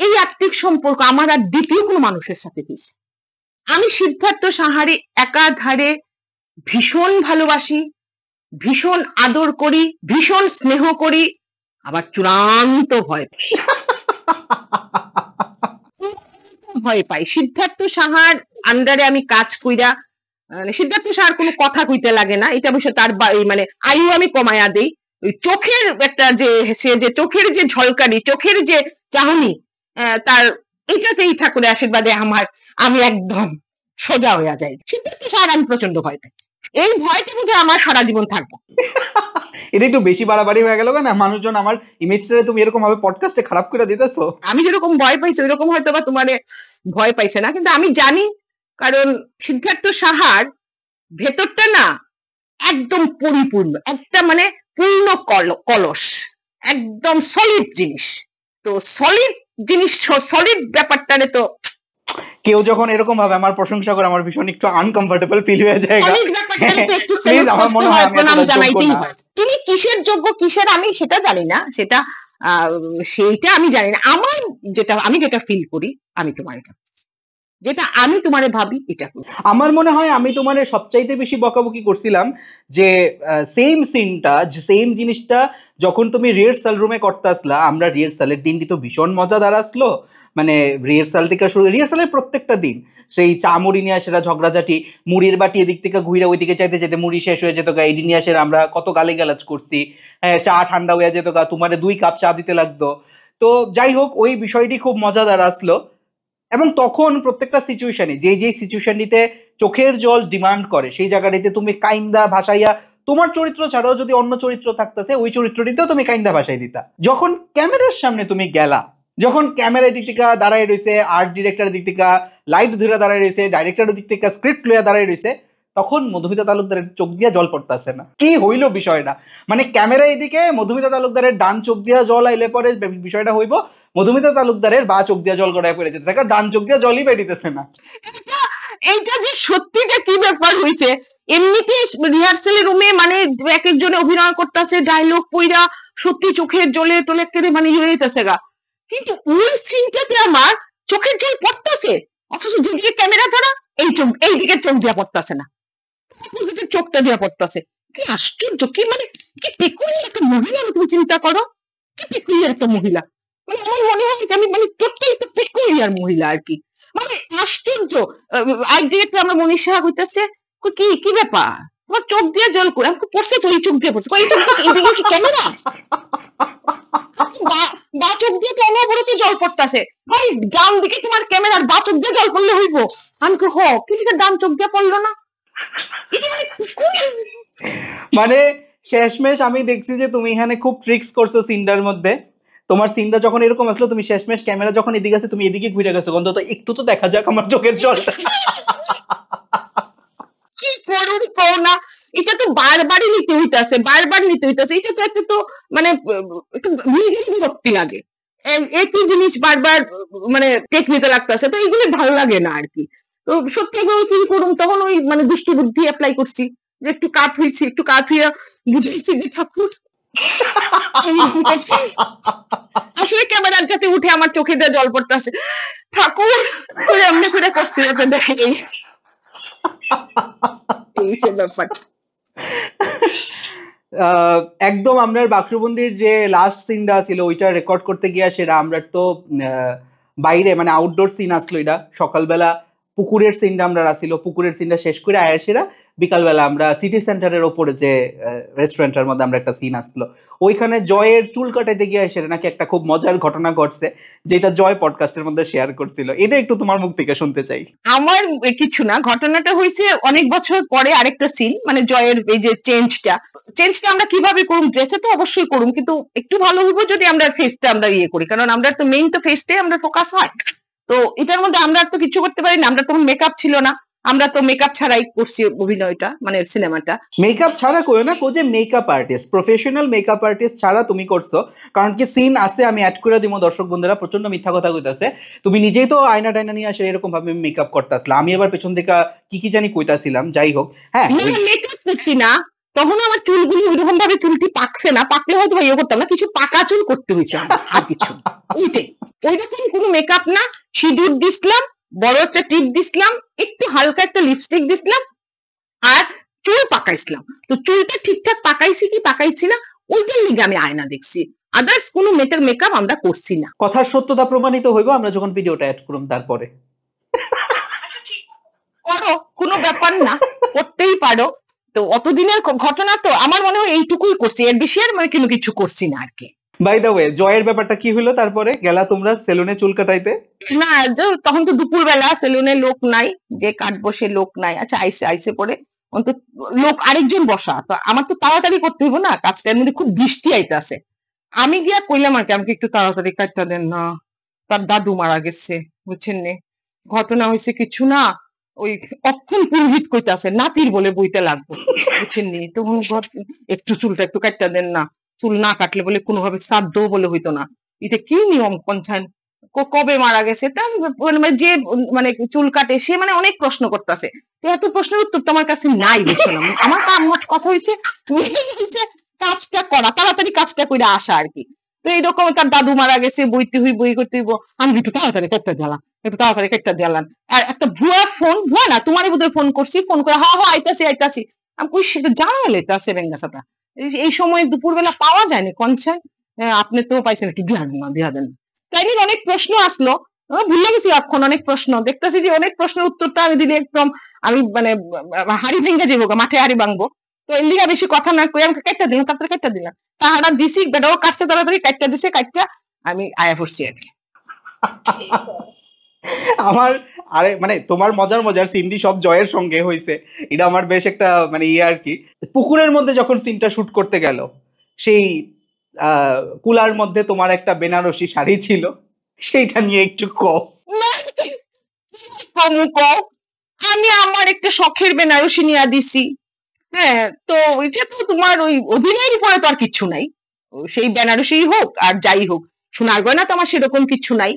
এই আত্মিক সম্পর্ক আমার আর দ্বিতীয় কোনো মানুষের সাথে হয়েছে। আমি সিদ্ধার্থ সাহারে একাধারে ভীষণ ভালোবাসি, ভীষণ আদর করি, ভীষণ স্নেহ করি, আবার চূড়ান্ত ভয় পাই। সিদ্ধার্থ সাহার আন্ডারে আমি কাজ কইরা, মানে সিদ্ধার্থ সাহার কোনো কথা কইতে লাগে না, এটা অবশ্য তার মানে আয়ু আমি কমায়া দেই। ওই চোখের একটা যে সে যে চোখের যে ঝলকানি, চোখের যে চাহনি, তার এটাতেই ঠাকুরের আশীর্বাদে আমি একদম সোজা হইয়া যাই। সিদ্ধার্থ সাহার আমি প্রচন্ড ভয় পাই। এই ভয়টা মধ্যে আমার সারা জীবন থাকবো। এটা একটু বেশি বাড়াবাড়ি হয়ে গেল না? মানুষজন আমার ইমেজটারে তুমি এরকম ভাবে পডকাস্টে খারাপ করে দিতেছো। আমি যেরকম ভয় পাইছি ওইরকম হয়তো বা তোমার ভয় পাইছে না, কিন্তু আমি জানি, কারণ সিদ্ধার্থ সাহার ভেতরটা না একদম পরিপূর্ণ, একটা মানে পূর্ণ কলস, একদম সলিড জিনিস। তো সলিড ব্যাপারটারে তো কেউ যখন এরকম ভাবে আমার প্রশংসা করে, আমার ভীষণ একটু আনকমফোর্টেবল ফিল হয়ে যায়। প্লিজ, আমার মনে হয় আমি জানাইতেই হয়। তুমি কিসের যোগ্য কিসের আমি সেটা জানি না, সেইটা আমি জানি না। আমি যেটা ফিল করি, আমি তোমার এটা যেটা আমি তোমারে ভাবি এটা করছি। আমার মনে হয় আমি তোমারে সবচাইতে বেশি বকাবকি করছিলাম যে সেম সিনটা, সেম জিনিসটা যখন তুমি রিহার্সাল রুমে করতে আসলা, আমরা রিহার্সালের দিনটি তো ভীষণ মজাদার আসলো, মানে রিহার্সাল থেকে শুরু, রিহার্সালের প্রত্যেকটা দিন সেই চা মুড়ি নিয়ে আসে ঝগড়াঝাটি, মুড়ির বাটি এদিক থেকে ঘুরে ওইদিকে চাইতে চাইতে মুড়ি শেষ হয়ে যেত গা, এডি নিয়ে আসে আমরা কত গালিগালাজ করছি, হ্যাঁ চা ঠান্ডা হয়ে যেত গা, তোমারে 2 কাপ চা দিতে লাগতো। তো যাই হোক, ওই বিষয়টি খুব মজাদার আসলো। এবং তখন প্রত্যেকটা সিচুয়েশনে যে সিচুয়েশনটিতে চোখের জল ডিমান্ড করে সেই জায়গাটিতে তুমি কাইন্দা ভাসাইয়া, তোমার চরিত্র ছাড়াও যদি অন্য চরিত্র থাকতেছে ওই চরিত্রটিতেও তুমি কাইন্দা ভাসাই দিতা। যখন ক্যামেরার সামনে তুমি গেলা, যখন ক্যামেরার দিক থেকে দাঁড়ায় রয়েছে, আর্ট ডিরেক্টরের দিক থেকে লাইট ধরে দাঁড়ায় রয়েছে, ডাইরেক্টরের দিক থেকে স্ক্রিপ্ট লইয়া দাঁড়ায় রয়েছে, তখন মধুমিতা তালুকদারের চোখ দিয়া জল পড়তেছে না। কি হইল বিষয়টা, মানে ক্যামেরা এদিকে, মধুমিতা তালুকদারের ডান চোখ দিয়া জল আইলে পরে বিষয়টা হইব মধুমিতা তালুকদারের বা চোখ দিয়া জল গড়ায় পড়ে যেতে থাকে, ডান চোখ দিয়া জলই বেরিতেছে না। এইটা যে সত্যিটা কি ব্যাপার হয়েছে, এমনিতে রিহার্সাল রুমে মানে এক একজনে অভিনয় করতেছে, ডায়লগ কইরা সত্যি চোখের জলে টলে কেড়ে মানে হয়ে যেতেছে গা, কিন্তু ওই সিনটাতে আমার চোখের জল পড়তেছে, অথচ যেদিকে ক্যামেরা ধরা এই চোখ, এইদিকে চোখ দিয়া পড়তেছে না, অপোজিটের চোখটা দিয়া পড়তেছে। কি আশ্চর্য, কি মানে কি পেকুলিয়ার একটা মহিলা, তুমি চিন্তা করো, কি পেকুলিয়ার একটা মহিলা, মানে আমার মনে হয় আমি মানে টোটাল একটা পেকুলিয়ার মহিলা আর কি, মানে আশ্চর্য। আরেক ডিরেক্টর আমরা মনীষা হইতেছে, কি কি ব্যাপার তোমার চোখ দিয়ে জল করে আমাকে পড়ছে, তো এই চোখ দিয়ে পড়ছে, এই চোখ এদিকে কি ক্যামেরা, বা চোখ দিয়ে তো অনবরত জল পড়তেছে, ভাই ডান দিকে তোমার ক্যামেরার বা চোখ দিয়ে জল পড়লে হইব, আমি কি কিন্তু ডান চোখ দিয়ে পড়লো না। মানে শেষমেশ আমি দেখছি যে তুমি এখানে খুব ট্রিক্স করছো সিনটার মধ্যে। তোমার সিনটা যখন এরকম আসলো, তুমি শেষমেশ ক্যামেরা যখন এদিকে আছে তুমি এদিকে ঘুরে গেছো, অন্তত একটু তো দেখা যাক আমার চোখের জলটা। কি করুন কও না, এটা তো বারবারই নিতে হইতাছে, বারবার নিতে হইতাছে, এটা তো একটা তো মানে একটু বিরক্তি লাগে, একই জিনিস বারবার মানে টেক নিতে লাগতেছে, তো এইগুলো ভালো লাগে না আর কি। তো সত্যি কি করুন, তখন ওই মানে দুষ্টু বুদ্ধি অ্যাপ্লাই করছি, যে একটু কাত হইছি, একটু কাত হইয়া বুঝাইছি যে ঠাকুর আসলে ক্যামেরার যাতে উঠে আমার চোখে দিয়ে জল পড়তেছে, ঠাকুর এমনি করে করছি দেখে ব্যাপার। একদম আমরা বাক্সবন্দির যে লাস্ট সিনটা ছিল ওইটা রেকর্ড করতে গিয়ে সেটা আমরা তো বাইরে মানে আউটডোর সিন আসলো, এটা সকালবেলা পুকুরের সিনটা আমরা আসছিল, পুকুরের সিনটা শেষ করে আয়াসেরা বিকালবেলা আমরা সিটি সেন্টারের ওপরে যে রেস্টুরেন্টের মধ্যে আমরা একটা সিন আসলো, ওইখানে জয়ের চুল কাটাইতে গিয়ে সেটা নাকি একটা খুব মজার ঘটনা ঘটছে, যেটা জয় পডকাস্টের মধ্যে শেয়ার করছিল, এটা একটু তোমার মুখ থেকে শুনতে চাই। আমার কিছু না, ঘটনাটা হয়েছে অনেক বছর পরে আরেকটা সিন, মানে জয়ের এই যে চেঞ্জটা আমরা কিভাবে করুম, ড্রেসে তো অবশ্যই করুম, কিন্তু একটু ভালো হইব যদি আমরা ফেসটা আমরা ইয়ে করি, কারণ আমরা তো মেইন তো ফেসটাই আমরা ফোকাস হয়, তো এটার মধ্যে আমরা তো কিছু করতে পারি না, আমরা তখন মেকআপ ছিল না, আমরা তো মেকআপ ছাড়াই করছি অভিনয়টা, মানে সিনেমাটা মেকআপ ছাড়া করো না, কোজে makeup artist, professional makeup artist ছাড়া তুমি করছো, কারণ কি সিন আছে আমি অ্যাড করে দিব, দর্শক বন্ধুরা প্রচন্ড মিথ্যা কথা কইতাছে, তুমি নিজেই তো আয়না টাইনা নিয়ে আসে এরকম ভাবে মেকআপ করতে আসলে, আমি এবার পেছন থেকে কি জানি কইতাছিলাম, যাই হোক। হ্যাঁ মেকআপ করছি না, তখন আমার চুলগুলো ওইরকম ভাবে চুলটি পাকছে না, পাকলে হয়তো ইয়ে করতাম না, কিছু পাকা চুল করতে হয়েছে আর কিছু, ওইটাই, ওইরকম কোনো মেকআপ না, সিঁদুর দিছিলাম, বড় একটা টিপ দিছিলাম, একটু হালকা একটা লিপস্টিক দিছিলাম, আর চুল পাকাইছিলাম, তো চুলটা ঠিকঠাক পাকাইছি কি পাকাইছি না ওইটার লিগে আমি আয়না দেখছি, আদার্স কোনো মেকআপ আমরা করছি না। কথার সত্যতা প্রমাণিত হইব আমরা যখন ভিডিওটা অ্যাড করুম তারপরে। করো, কোনো ব্যাপার না, করতেই পারো, তো অতদিনের ঘটনা তো আমার মনে হয় এইটুকুই করছি, এর বেশি আর মানে কোনো কিছু করছি না আর কি। বাই দ্য ওয়ে, জয়ের ব্যাপারটা কি হলো, তারপরে গেলা তোমরা সেলুনে চুল কাটাইতে? না, তখন তো দুপুরবেলা, সেলুনে লোক নাই, যে কাটবো সে লোক নাই, আচ্ছা আইসে পরে অন্তত লোক আরেকজন বসা, তো আমার তো তাড়াতাড়ি করতে হইব না কাজটা, এর মধ্যে খুব বৃষ্টি আইতাছে, আমি গিয়া কইলাম আর কি আমাকে একটু তাড়াতাড়ি কাটটা দেন না, তার দাদু মারা গেছে বুঝছেন নে, ঘটনা হয়েছে কিছু না, ওই অক্ষণ পুরোহিত কইতাছে নাতির বলে বইতে লাগবো বুঝছেন নি, তখন একটু চুলটা একটু কাটটা দেন না, চুল না কাটলে বলে কোনোভাবে শ্রাদ্ধ বলে হইতো না, এটা কি নিয়ম কনছান, কবে মারা গেছে, তা যে মানে চুল কাটে সে মানে অনেক প্রশ্ন করতেছে, তো এত প্রশ্নের উত্তর তো আমার কাছে নাই, বুঝছো না, আমার কথা হয়েছে কাজটা করা, তাড়াতাড়ি কাজটা করে আসা আর কি, তো এইরকম তার দাদু মারা গেছে, বই করতে হইব, আমি একটু তাড়াতাড়ি করতে গেলাম, একটু তাড়াতাড়ি কেটটা দিলাম। আর একটা ভুয়া না, তোমার বোধহয় ফোন করছি, ফোন করে আইতাছি আমি কই সেটা জানালে আছে বেঙ্গাসাটা এই সময় দুপুরবেলা পাওয়া যায়নি কনসার্ন, আপনি তো পাইছেন, একটু দিয়া দেন। তাই নিয়ে অনেক প্রশ্ন আসলো, ভুলে গেছি এখন অনেক প্রশ্ন দেখতেছি যে অনেক প্রশ্নের উত্তরটা আমি দিলে একদম আমি মানে হাড়ি ভেঙে যাবো, মাঠে হাড়ি ভাঙবো। তো এর লিগা বেশি কথা না কই আমাকে কাটটা দিলাম, তারপরে কাটটা দিলাম, তাহারা দিছি বেটাও কাটছে, তাড়াতাড়ি কাটটা দিছে, কাটটা আমি আয়া পড়ছি আর কি। আমার আরে মানে তোমার মজার সিনটি সব জয়ের সঙ্গে হয়েছে, এটা আমার বেশ একটা মানে আর কি। পুকুরের মধ্যে যখন সিনটা শুট করতে গেল, সেই কুলার মধ্যে তোমার একটা বেনারসি শাড়ি ছিল, সেইটা নিয়ে একটু কও। আমি আমার একটা শখের বেনারসি নিয়ে দিছি, হ্যাঁ, তো এটা তো তোমার ওই অভিনয়ের উপরে তো আর কিচ্ছু নাই, সেই বেনারসি হোক আর যাই হোক, সোনার গয়না তো আমার সেরকম কিছু নাই।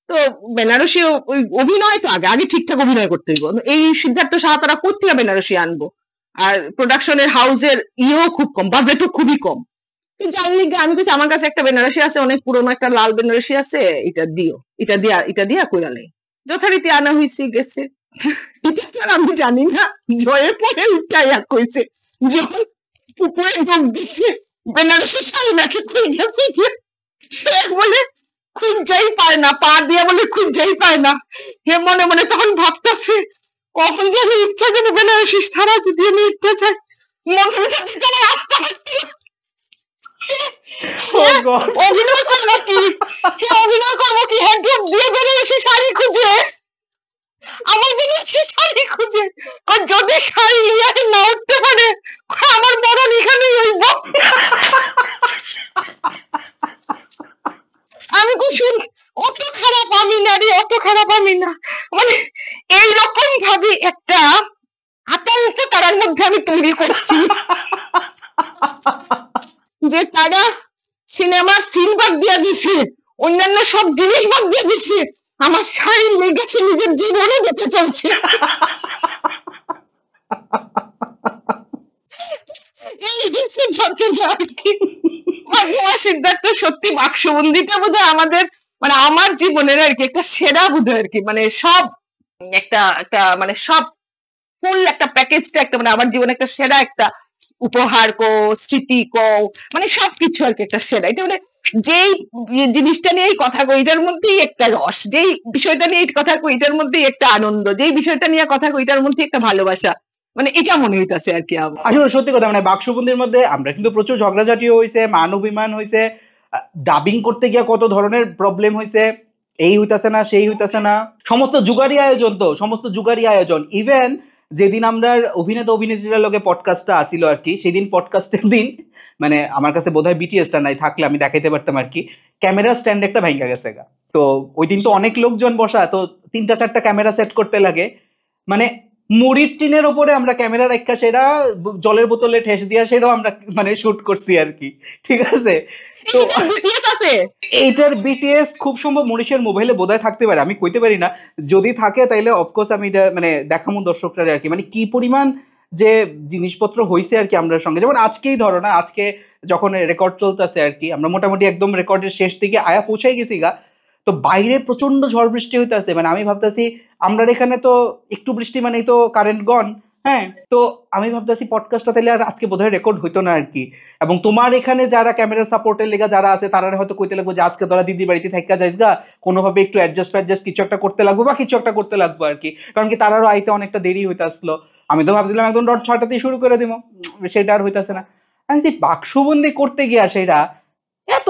তো বেনারসি ওই অভিনয় তো আগে ঠিকঠাক অভিনয় করতে হইব, এই সিদ্ধার্থ সাহাতারা কোথেকে বেনারসি আনবো, আর প্রোডাকশনের হাউসের খুব কম, বাজেটও খুবই কম। জানলি আমি বলছি আমার কাছে একটা বেনারসি আছে, অনেক পুরোনো একটা লাল বেনারসি আছে, এটা দিও, এটা দিয়া কইরা নেই। যথারীতি আনা হয়েছে, গেছে। এটা আমি জানি না, জয়ের পরে উঠাইয়া কইছে যখন পুকুরে ডুব দিচ্ছে বেনারসি শাড়ি নাকি কই গেছে, বলে খুঁজাই পায় না, পা দিয়া বলে খুঁজাই পায় না। হে মনে মনে তখন ভাবতেছে কখন যেন ইচ্ছা যেন বেনারসি সারা যদি আমি ইচ্ছা চাই অভিনয় করবো কি হ্যাঁ ডুব দিয়ে বেনারসি শাড়ি খুঁজে, আমার বেনারসি শাড়ি খুঁজে, যদি শাড়ি নিয়ে না উঠতে পারে আমার মরণ এখানেই হইব। আমি শুন অত খারাপ আমি না রে, অত খারাপ আমি না, মানে এইরকম ভাবে একটা আতঙ্ক তারার মধ্যে আমি তৈরি করছি যে তারা সিনেমার সিন বাদ দিয়ে দিছে, অন্যান্য সব জিনিস বাদ দিয়ে দিছে, আমার শাড়ির লেগেছে নিজের জীবনে যেতে চলছে। সিদ্ধার্থ সত্যি বাক্সবন্দিটা বোধহয় আমাদের মানে আমার জীবনের আর কি একটা সেরা বোধহয় আর কি, মানে সব একটা একটা মানে সব ফুল একটা প্যাকেজটা একটা মানে আমার জীবনে একটা সেরা একটা উপহার কো, স্মৃতি কো, মানে সবকিছু আর কি একটা সেরা। এটা মানে যেই জিনিসটা নিয়ে কথা কই এটার মধ্যেই একটা রস, যেই বিষয়টা নিয়ে কথা কই এটার মধ্যেই একটা আনন্দ, যেই বিষয়টা নিয়ে কথা কই এটার মধ্যে একটা ভালোবাসা, মানে এটা মনে হইতাছে আর কি। আসলে সত্যি কথা, মানে বাক্সবন্দির মধ্যে আমরা কিন্তু প্রচুর ঝগড়াঝাটিও হয়েছে, মান অভিমান হয়েছে, ডাবিং করতে গিয়ে কত ধরনের প্রবলেম হয়েছে, এই হইতাছে না সেই হইতাছে না, সমস্ত জুগারি আয়োজন। ইভেন যেদিন আমরা অভিনেত্রীর লগে পডকাস্টটা আসিল আর কি, সেদিন পডকাস্টের দিন মানে আমার কাছে বোধহয় বিটিএসটা নাই, থাকলে আমি দেখাইতে পারতাম আর কি, ক্যামেরা স্ট্যান্ড একটা ভাঙা গেছে গা। তো ওই দিন তো অনেক লোকজন বসা, তো 3-4টা ক্যামেরা সেট করতে লাগে, মানে মুড়ির টিনের ওপরে আমরা ক্যামেরা রাখা, সেটা জলের বোতলে ঠেস দিয়া সেটাও আমরা মানে শুট করছি আর কি, ঠিক আছে। তো এইটার বিটিএস খুব সম্ভব মনীষের মোবাইলে বোধহয় থাকতে পারে, আমি কইতে পারি না, যদি থাকে তাইলে অফকোর্স আমি এটা মানে দেখামু দর্শকরা আর কি, মানে কি পরিমাণ যে জিনিসপত্র হয়েছে আর কি আমরা সঙ্গে। যেমন আজকেই ধরো না, আজকে যখন রেকর্ড চলতেছে আর কি, আমরা মোটামুটি একদম রেকর্ডের শেষ দিকে আয়া পৌঁছাই গেছি গা, তো বাইরে প্রচন্ড ঝড় বৃষ্টি হইতেছে, মানে আমি ভাবতেছি আমরা এখানে তো একটু বৃষ্টি মানেই তো কারেন্ট গন, হ্যাঁ, তো আমি ভাবতেছি পডকাস্টটা তাহলে আর আজকে বোধহয় রেকর্ড হইতো না আর কি। এবং তোমার এখানে যারা ক্যামেরা সাপোর্টের লেগা যারা আছে তারা হয়তো কইতে লাগবো যে আজকে তোরা দিদি বাড়িতে থাকা যাইস গা, কোনোভাবে একটু অ্যাডজাস্ট কিছু একটা করতে লাগবো বা কিছু একটা করতে লাগবো আর কি, কারণ কি তারারও আইতে অনেকটা দেরি হইতে আসলো। আমি তো ভাবছিলাম একদম 6টাতেই শুরু করে দিব, সেটা আর হইতেছে না। আমি সেই বাক্সবন্দি করতে গিয়া সেটা এত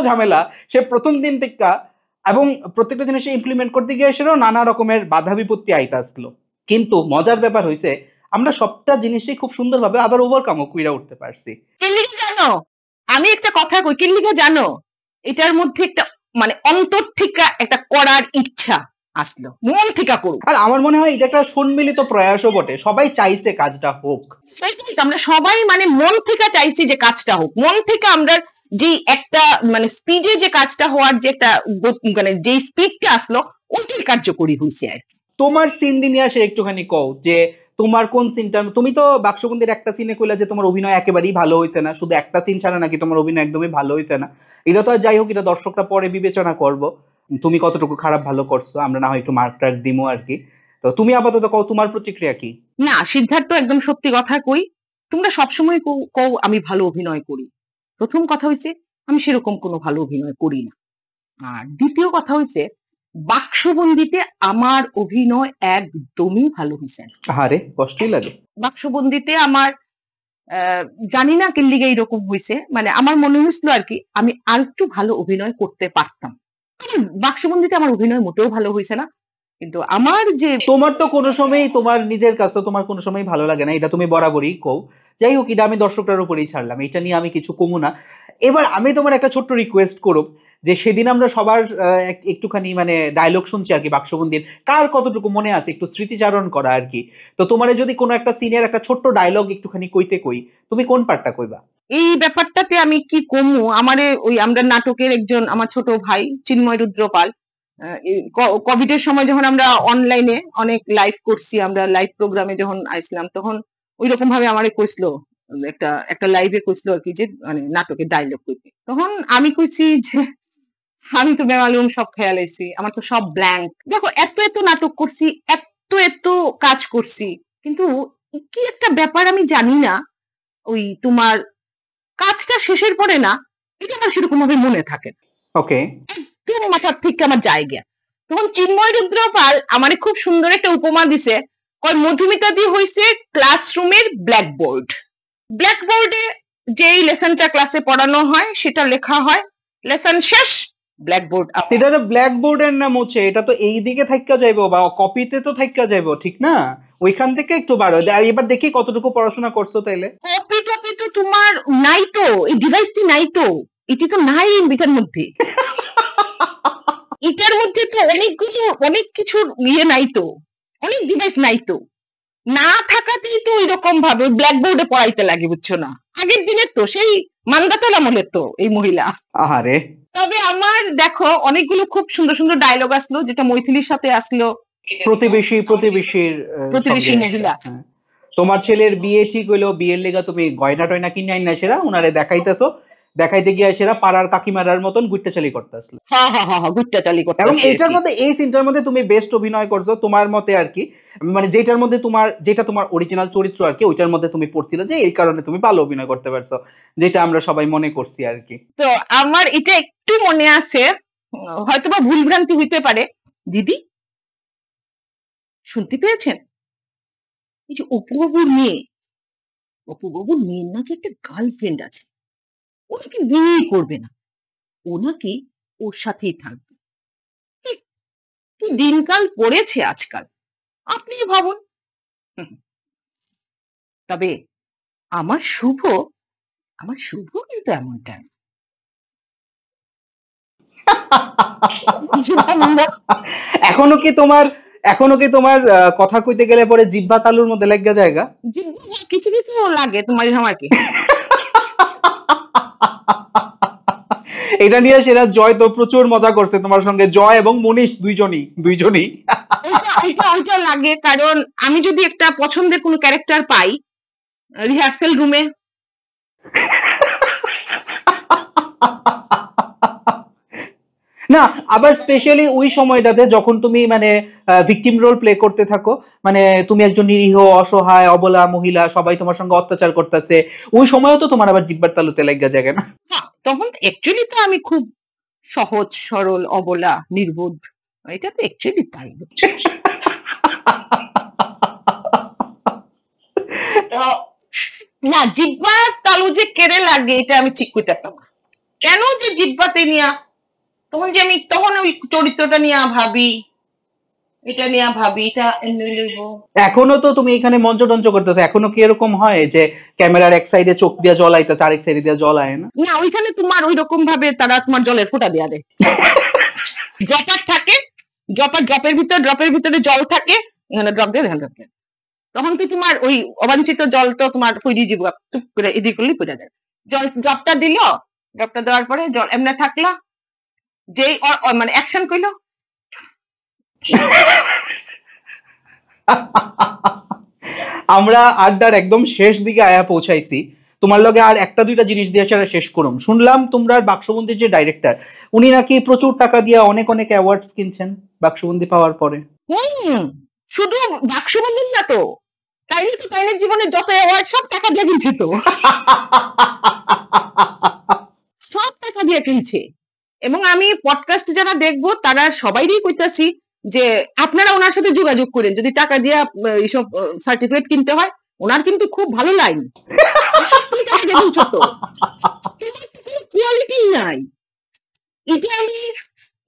ঝামেলা সে প্রথম দিন থেকে, এবং প্রত্যেকটা জিনিস ইমপ্লিমেন্ট করতে গিয়ে সেটাও নানা রকমের বাধা বিপত্তি আইতে আসলো। কিন্তু মজার ব্যাপার হয়েছে আমরা সবটা জিনিসই খুব সুন্দরভাবে আবার ওভারকামও কইরা উঠতে পারছি। জানো আমি একটা কথা কই, কিল্লিকা জানো এটার মধ্যে একটা মানে অন্তর থেকে একটা করার ইচ্ছা আসলো, মন থেকে করুক। আর আমার মনে হয় এটা একটা সম্মিলিত প্রয়াসও বটে, সবাই চাইছে কাজটা হোক, আমরা সবাই মানে মন থেকে চাইছি যে কাজটা হোক, মন থেকে আমরা যে একটা মানে স্পিডে যে কাজটা হওয়ার যে একটা মানে যে স্পিডটা আসলো ওইটাই কার্যকরী হয়েছে আর কি। তোমার সিন দিন আসে একটুখানি কও যে তোমার কোন সিনটা, তুমি তো বাক্সবন্দির একটা সিনে কইলা যে তোমার অভিনয় একেবারেই ভালো হয়েছে না, শুধু একটা সিন ছাড়া নাকি তোমার অভিনয় একদমই ভালো হয়েছে না, এটা তো আর যাই হোক, এটা দর্শকরা পরে বিবেচনা করবো। তুমি কতটুকু খারাপ ভালো করছো, আমরা না হয় একটু মার্ক টার্ক দিমো আর কি। তো তুমি আপাতত কও তোমার প্রতিক্রিয়া কি? না সিদ্ধার্থ, একদম সত্যি কথা কই, তোমরা সবসময় কও আমি ভালো অভিনয় করি। প্রথম কথা হইছে আমি সেরকম কোনো ভালো অভিনয় করি না। আর দ্বিতীয় কথা হইছে বাক্সবন্দিতে আমার অভিনয় একদমই ভালো হয়েছে। আরে কষ্টই লাগে। বাক্সবন্দিতে আমার জানি না কেন লিগে এরকম হয়েছে, মানে আমার মনে হয়েছিল আর কি আমি আর একটু ভালো অভিনয় করতে পারতাম। বাক্সবন্দিতে আমার অভিনয় মোটেও ভালো হয়েছে না, কিন্তু আমার যে তোমার তো কোনো সময় তোমার নিজের কাছে তোমার কোনো সময় ভালো লাগে না, এটা তুমি বরাবরই কও। যাই হোক, এটা আমি দর্শকটার উপরেই ছাড়লাম, এটা নিয়ে আমি কিছু কমু না। এবার আমি তোমার একটা ছোট্ট রিকোয়েস্ট করব, যে সেদিন আমরা সবার একটুখানি মানে ডায়লগ শুনছি আর কি বাক্সবন্দির, কার কতটুকু মনে আছে একটু স্মৃতিচারণ করা আর কি। তো তোমারে যদি কোনো একটা সিনের একটা ছোট্ট ডায়লগ একটুখানি কইতে কই, তুমি কোন পার্টটা কইবা? এই ব্যাপারটাতে আমি কি কমু, আমারে ওই আমরা নাটকের একজন আমার ছোট ভাই চিন্ময় রুদ্রপাল, কোভিড এর সময় যখন আমরা অনলাইনে অনেক লাইভ করছি, আমরা লাইভ প্রোগ্রামে যখন আইছিলাম, তখন ওই রকম ভাবে আমারে কইছিল, একটা লাইভে কইছিল আর কি, যে মানে নাটকের ডায়লগ কইতে। তখন আমি কইছি যে আমি তো বেমালুম সব খেয়াল আইছি, আমার তো সব ব্ল্যাঙ্ক। দেখো এত এত নাটক করছি, এত এত কাজ করছি, কিন্তু কি একটা ব্যাপার আমি জানি না, ওই তোমার কাজটা শেষের পরে না, এটা আমার সেরকম ভাবে মনে থাকে না। ওকে, একদম মাথার থেকে আমার জায়গা। তখন চিন্ময় রুদ্রপাল আমারে খুব সুন্দর একটা উপমা দিছে, কয় মধুমিতা দি হইছে ক্লাসরুমের ব্ল্যাকবোর্ড। ব্ল্যাকবোর্ডে যেই লেসনটা ক্লাসে পড়ানো হয় সেটা লেখা হয়, লেসন শেষ, ব্ল্যাকবোর্ড। এটা তো ব্ল্যাকবোর্ডের নাম হচ্ছে, এটা তো এই দিকে থাইকা যাইবো বা কপিতে তো থাইকা যাইবো, ঠিক না? ওইখান থেকে একটু বাড়ো। এবার দেখি কতটুকু পড়াশোনা করছো তাইলে। কপি টপি তো তোমার নাই, তো এই ডিভাইসটি নাই, তো এটি তো নাই এটার মধ্যে। এটার মধ্যে তো অনেক কিছু ইয়ে নাই, তো অনেক ডিভাইস নাই, তো না থাকাতেই তো এরকম ভাবে ব্ল্যাকবোর্ডে পড়াইতে লাগে, বুঝছো না? আগের দিনের তো সেই মান্দাতাল আমলের তো এই মহিলা। আহারে। তবে আমার দেখো অনেকগুলো খুব সুন্দর সুন্দর ডায়লগ আসলো, যেটা মৈথিলির সাথে আসলো, প্রতিবেশীর মহিলা। তোমার ছেলের বিয়ে ঠিক হইলো, বিয়ের লেগা তুমি গয়না টয়না কিনে আইনা সেরা উনারে দেখাইতেছো, দেখাইতে গিয়ে সেরা পাড়ার কাকিমারার মতন গুট্টাচালি করতে আসলো। হ্যাঁ গুট্টাচালি করতে। এবং এটার মধ্যে এই সিনটার মধ্যে তুমি বেস্ট অভিনয় করছো তোমার মতে আর কি, মানে যেটার মধ্যে যেটা তোমার অরিজিনাল চরিত্র আর কি, ওইটার মধ্যে তুমি পড়ছিলে যে এই কারণে তুমি ভালো অভিনয় করতে পারছো, যেটা আমরা সবাই মনে করছি আর কি। তো আমার এটা একটু মনে আছে, হয়তোবা ভুলভ্রান্তি হইতে পারে। দিদি শুনতে পেয়েছেন, এই যে অপুবাবুর মেয়ের নাকি একটা গার্লফ্রেন্ড আছে, ও নাকি বিয়ে করবে না, ও নাকি ওর সাথেই থাকবে। কি দিনকাল পড়েছে আজকাল, আপনি ভাবুন। তবে আমার শুভ কিন্তু এমনটা না। এখনো কি তোমার কথা কইতে গেলে পরে জিহ্বা তালুর মধ্যে লাগা জায়গা? কিছু কিছু লাগে তোমার আমাকে। এটা নিয়ে সেরা জয় তো প্রচুর মজা করছে তোমার সঙ্গে, জয় এবং মনীষ দুইজনই ওইটা লাগে, কারণ আমি যদি একটা পছন্দের কোনো ক্যারেক্টার পাই রিহার্সেল রুমে, না আবার স্পেশালি ওই সময়টাতে যখন তুমি মানে ভিকটিম রোল প্লে করতে থাকো, মানে তুমি একজন নিরীহ অসহায় অবলা মহিলা, সবাই তোমার সঙ্গে অত্যাচার করতেছে, ওই সময়ও তো তোমার আবার জিব্বার তালুতে লাগা জায়গা না? তখন অ্যাকচুয়ালি তো আমি খুব সহজ সরল অবলা নির্বোধ, এটা তো অ্যাকচুয়ালি তাই। না জিব্বা তালু যে কেড়ে লাগে এটা আমি ঠিক করতে পারতাম না, কেন যে জিব্বাতে নিয়া, তখন ওই চরিত্রটা নিয়ে ভাবি, এটা নিয়ে ভাবি, এটা এখনো তো তুমি এখানে মঞ্চ টঞ্চ করতেছো, এখনো কি এরকম হয় যে ক্যামেরার এক সাইডে চোখ দিয়ে জল আইতেছে আরেক সাইডে দিয়ে জল আয় না? না ওইখানে তোমার ওই রকম ভাবে তারা তোমার জলের ফোঁটা দেয়া দেয়, ড্রপার থাকে, ড্রপের ভিতরে জল থাকে, এখানে ড্রপ দিয়ে তখন কি তোমার ওই অবাঞ্ছিত জল তো তোমার পড়ে দিব, টুক করে এদিক করলেই পড়ে যায় জল। ড্রপটা দেওয়ার পরে জল এমনি থাকলো, যেই মানে অ্যাকশন কইলো, আমরা আড্ডার একদম শেষ দিকে আয়া পৌঁছাইছি। তোমার লগে আর একটা দুইটা জিনিস দিয়ে সেটা শেষ করুম। শুনলাম তোমরা বাক্সবন্দির যে ডাইরেক্টর উনি নাকি প্রচুর টাকা দিয়ে অনেক অনেক অ্যাওয়ার্ডস কিনছেন বাক্সবন্দি পাওয়ার পরে। শুধু বাক্সবন্দির না তো, তাইলে তো তাইনের জীবনে যত অ্যাওয়ার্ড সব টাকা দিয়ে কিনছে তো সব টাকা দিয়ে কিনছে। এবং আমি পডকাস্ট যারা দেখবো তারা সবাইরই কইতাছি যে আপনারা ওনার সাথে যোগাযোগ করেন, যদি টাকা দিয়ে এইসব সার্টিফিকেট কিনতে হয়। ওনার কিন্তু খুব ভালো লাইন, তুমি টাকা দিয়ে কিনছো তো, কোয়ালিটি নাই।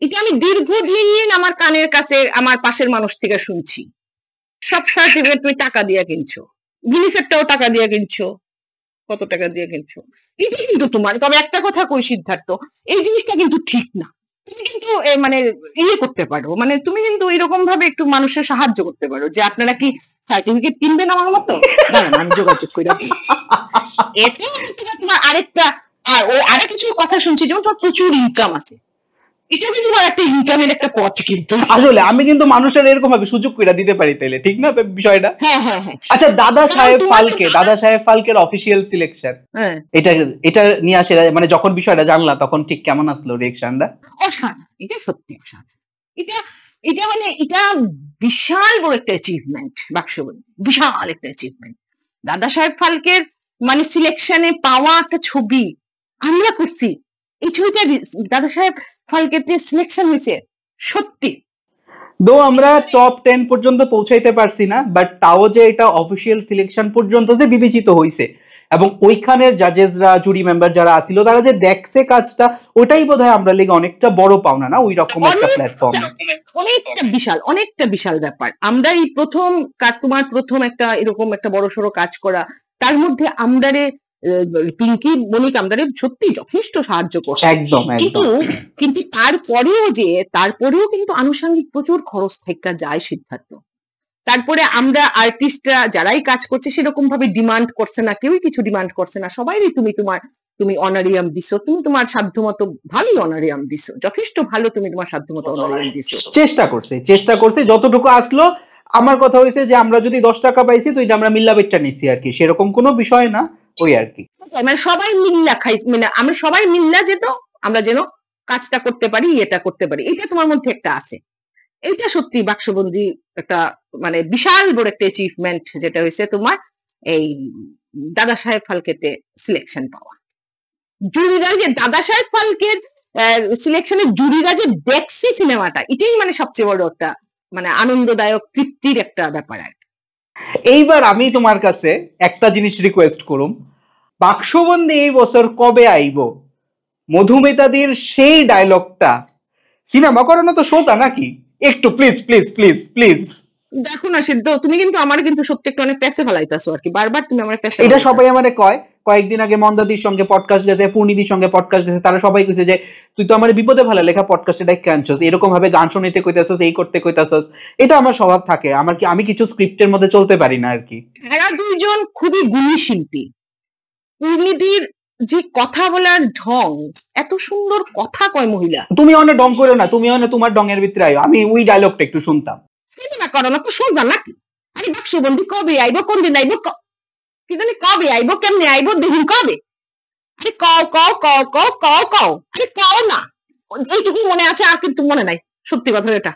এটা আমি দীর্ঘদিন আমার কানের কাছে আমার পাশের মানুষ থেকে শুনছি। সব সার্টিফিকেট তুমি টাকা দিয়ে কিনছো, গিনিসেরটাও টাকা দিয়ে কিনছো, কত টাকা দিয়ে কিনছো। এটা কিন্তু তোমার, তবে একটা কথা কই সিদ্ধার্থ, এই জিনিসটা কিন্তু ঠিক না। তুমি কিন্তু মানে ইয়ে করতে পারো, মানে তুমি কিন্তু এরকম ভাবে একটু মানুষের সাহায্য করতে পারো যে আপনারা কি সার্টিফিকেট কিনবেন আমার মতো, আমি যোগাযোগ করে এটা তোমার আরেকটা। আর ও আরেক কিছু কথা শুনছি যেমন তোমার প্রচুর ইনকাম আছে, এটা কিন্তু একটা ইনকামের একটা পথ। কিন্তু আসলে আমি কিন্তু মানুষের এরকম ভাবে সুযোগ করে দিতে পারি, তাইলে ঠিক না বিষয়টা? হ্যাঁ হ্যাঁ হ্যাঁ। আচ্ছা, দাদা সাহেব ফালকের অফিসিয়াল সিলেকশন, এটা নিয়ে আসে, মানে যখন বিষয়টা জানলা তখন ঠিক কেমন আসলো রিঅ্যাকশনটা? অসাধারণ, এটা সত্যি অসাধারণ। এটা মানে এটা বিশাল বড় একটা অ্যাচিভমেন্ট, বাক্সবন্দি বিশাল একটা অ্যাচিভমেন্ট। দাদা সাহেব ফালকের মানে সিলেকশনে পাওয়া একটা ছবি আমরা করছি, এই ছবিটা দাদা সাহেব ফালকেতে সিলেকশন হয়েছে সত্যি। দো আমরা টপ 10 পর্যন্ত পৌঁছাইতে পারছি না, বাট তাও যে এটা অফিসিয়াল সিলেকশন পর্যন্ত যে বিবেচিত হইছে এবং ওইখানের জাজেসরা জুরি মেম্বার যারা আসিল তারা যে দেখছে কাজটা, ওটাই বোধহয় আমরা লিগে অনেকটা বড় পাওনা না ওই রকম একটা প্ল্যাটফর্ম। অনেকটা বিশাল ব্যাপার। আমরা এই তোমার প্রথম একটা এরকম একটা বড়সড় কাজ করা, তার মধ্যে আমরারে পিঙ্কি মনিক আমরারে সত্যি যথেষ্ট সাহায্য করছে একদম। কিন্তু তারপরেও কিন্তু আনুষঙ্গিক প্রচুর খরচ থেকে যায় সিদ্ধার্থ। তারপরে আমরা আর্টিস্টরা যারাই কাজ করছে সেরকম ভাবে ডিমান্ড করছে না, কেউই কিছু ডিমান্ড করছে না, সবাইরই তুমি অনারিয়াম দিছো, তুমি তোমার সাধ্যমতো ভালোই অনারিয়াম দিছো, যথেষ্ট ভালো, তুমি তোমার সাধ্যমতো অনারিয়াম দিছো। চেষ্টা করছে যতটুকু আসলো। আমার কথা হয়েছে যে আমরা যদি 10 টাকা পাইছি তো এটা আমরা মিল্লা বেটটা নিছি আর কি, সেরকম কোনো বিষয় না ওই আর কি। মানে সবাই মিল্লা খাই, মানে আমরা সবাই মিল্লা যেত আমরা যেন কাজটা করতে পারি, এটা করতে পারি, এটা তোমার মধ্যে একটা আছে। এটা সত্যি বাক্সবন্দি একটা মানে বিশাল বড় একটা অ্যাচিভমেন্ট যেটা হয়েছে তোমার এই দাদা সাহেব ফালকেতে সিলেকশন পাওয়া। জুরিরা যে দাদা সাহেব ফালকের সিলেকশনের জুরিরা যে দেখছে সিনেমাটা, এটাই মানে সবচেয়ে বড় একটা মানে আনন্দদায়ক তৃপ্তির একটা ব্যাপার আর কি। এইবার আমি তোমার কাছে একটা জিনিস রিকোয়েস্ট করুম, বাক্সবন্দি এই বছর কবে আইব? মধুমিতাদির সেই ডায়লগটা সিনেমা করানো তো সোজা নাকি? একটু প্লিজ প্লিজ প্লিজ প্লিজ দেখো না সিদ্ধ, তুমি কিন্তু আমার কিন্তু সত্যি একটু অনেক প্যাসে ফেলাইতাছো আর কি, বারবার তুমি আমার প্যাসে। এটা সবাই আমারে কয়, কয়েকদিন আগে মন্দাদির সঙ্গে পডকাস্ট গেছে, পূর্ণিদির সঙ্গে পডকাস্ট গেছে, তারা সবাই কইছে যে তুই তো আমার বিপদে ফেলা লেখা পডকাস্টে ডাক আনছস, এরকম ভাবে গান শুনতে কইতাছস, এই করতে কইতাছস। এটা আমার স্বভাব থাকে, আমি কিছু স্ক্রিপ্টের মধ্যে চলতে পারি না আর কি। এরা দুইজন খুবই গুণী শিল্পী। পূর্ণিদির যে কথা বলার ঢং, এত সুন্দর কথা কয় মহিলা। তুমি অনেক ডং করো না, তুমি অনেক তোমার ডঙের ভিতরে আইও, আমি ওই ডায়লগটা একটু শুনতাম। সিনেমা করো না তো সোজা নাকি? আরে বাক্সবন্দি কবে আইবো, কোন দিন আইবো, কি জানি কবে আইবো, কেমনে আইবো, দেখুন কবে। আরে কও কও কও কও কও কও, আরে কও না, এইটুকু মনে আছে, আর কিন্তু মনে নাই। সত্যি কথা এটা,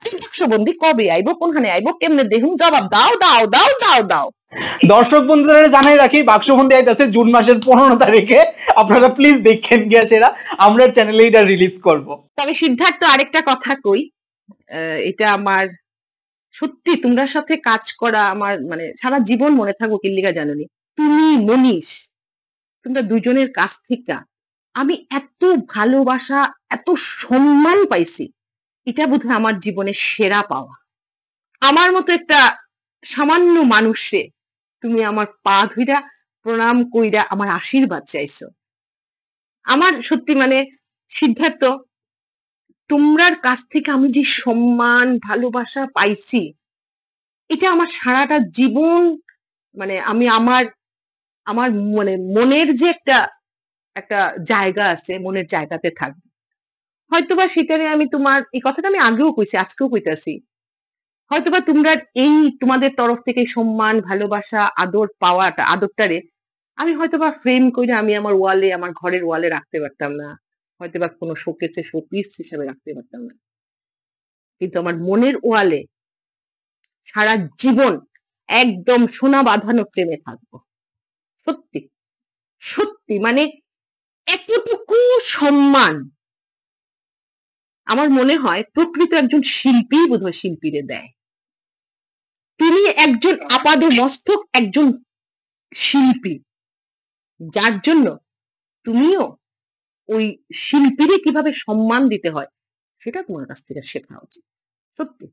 আরে বাক্সবন্দি কবে আইবো, কোনখানে আইবো, কেমনে দেখুন, জবাব দাও দাও দাও দাও দাও। দর্শক বন্ধুরা জানাই রাখি, বাক্সবন্দি আইতাছে জুন মাসের 15 তারিখে, আপনারা প্লিজ দেখেন গিয়া, সেটা আমরা চ্যানেলে এটা রিলিজ করব। তবে সিদ্ধার্থ আরেকটা কথা কই, এটা আমার সত্যি তোমরা সাথে কাজ করা আমার মানে সারা জীবন মনে থাকবো, কিল্লিগা জানোনি। তুমি মনীষ, তোমরা দুজনের কাছ থেকে আমি এত ভালোবাসা, এত সম্মান পাইছি, এটা বোধহয় আমার জীবনের সেরা পাওয়া। আমার মতো একটা সামান্য মানুষে তুমি আমার পা ধইরা প্রণাম কইরা আমার আশীর্বাদ চাইছো। আমার সত্যি মানে সিদ্ধার্থ, তোমরার কাছ থেকে আমি যে সম্মান ভালোবাসা পাইছি, এটা আমার সারাটা জীবন মানে আমি আমার মানে মনের যে একটা জায়গা আছে, মনের জায়গাতে থাকবে। হয়তোবা সেটারে আমি তোমার এই কথাটা আমি আগেও কইছি, আজকেও কইতাছি, হয়তোবা তোমরা এই তোমাদের তরফ থেকে সম্মান ভালোবাসা আদর পাওয়াটা, আদরটারে আমি হয়তো বা ফ্রেম করে আমি আমার ওয়ালে, আমার ঘরের ওয়ালে রাখতে পারতাম না, হয়তো বা কোনো শোকেসে শোপিস হিসেবে রাখতে পারতাম না, কিন্তু আমার মনের ওয়ালে সারা জীবন একদম সোনা বাঁধানো প্রেমে থাকবো। সত্যি সত্যি মানে এতটুকু সম্মান আমার মনে হয় প্রকৃত একজন শিল্পী বোধহয় শিল্পীরে দেয়। তিনি একজন আপাদ মস্তক একজন শিল্পী, যার জন্য তুমিও ওই শিল্পীরে কিভাবে সম্মান দিতে হয় সেটা তোমার কাছ থেকে শেখা উচিত। সত্যি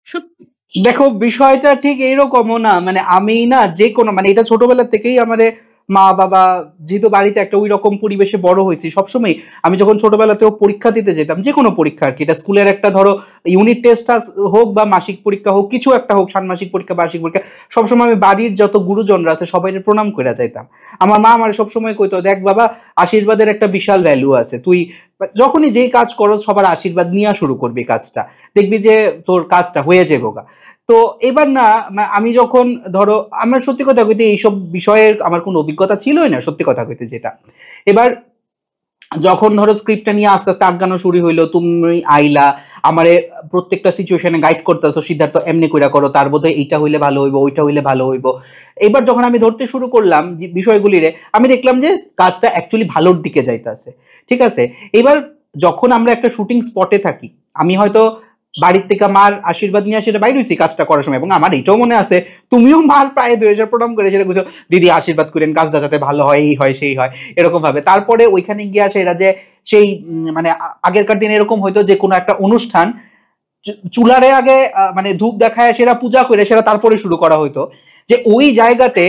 সত্যি। দেখো বিষয়টা ঠিক এইরকমও না, মানে আমি না যে কোনো মানে এটা ছোটবেলা থেকেই আমারে মা বাবা, যেহেতু বাড়িতে একটা ওই রকম পরিবেশে বড় হয়েছি, সবসময় আমি যখন ছোটবেলাতেও পরীক্ষা দিতে যেতাম, যে কোনো পরীক্ষা আর কি, এটা স্কুলের একটা ধরো ইউনিট টেস্ট হোক বা মাসিক পরীক্ষা হোক, কিছু একটা হোক, ষান্মাসিক পরীক্ষা, বার্ষিক পরীক্ষা, সবসময় আমি বাড়ির যত গুরুজনরা আছে সবাই প্রণাম করে যাইতাম। আমার মা আমার সবসময় কইতো, দেখ বাবা, আশীর্বাদের একটা বিশাল ভ্যালু আছে, তুই যখনই যেই কাজ করো সবার আশীর্বাদ নিয়ে শুরু করবি কাজটা, দেখবি যে তোর কাজটা হয়ে যাবে। তো এবার না আমি যখন ধরো, আমার সত্যি কথা কইতে এইসব বিষয়ের আমার কোনো অভিজ্ঞতা ছিলই না, সত্যি কথা কইতে যেটা। এবার যখন ধরো স্ক্রিপ্টটা নিয়ে আস্তে আস্তে আগানো শুরু হইলো, তুমি আইলা আমারে প্রত্যেকটা সিচুয়েশনে গাইড করতেছো, সিদ্ধার্থ এমনি কইরা করো, তার বোধহয় এইটা হইলে ভালো হইব, ওইটা হইলে ভালো হইব। এবার যখন আমি ধরতে শুরু করলাম বিষয়গুলিরে, আমি দেখলাম যে কাজটা অ্যাকচুয়ালি ভালোর দিকে যাইতেছে। ঠিক আছে, এবার যখন আমরা একটা শুটিং স্পটে থাকি, আমি হয়তো বাড়ির থেকে মার আশীর্বাদ নিয়ে সেটা বাইরে হয়েছি কাজটা করার সময়, এবং আমার এটাও মনে আছে তুমিও মার প্রায় 2000 প্রণাম করে সেটা বুঝো, দিদি আশীর্বাদ করেন কাজটা যাতে ভালো হয়, এই হয় সেই হয়, এরকম ভাবে। তারপরে ওইখানে গিয়ে আসে এরা যে সেই মানে আগেরকার দিনে এরকম হয়তো যে কোনো একটা অনুষ্ঠান চুলারে আগে মানে ধূপ দেখায় সেটা পূজা করে সেটা তারপরে শুরু করা হইতো, যে ওই জায়গাতে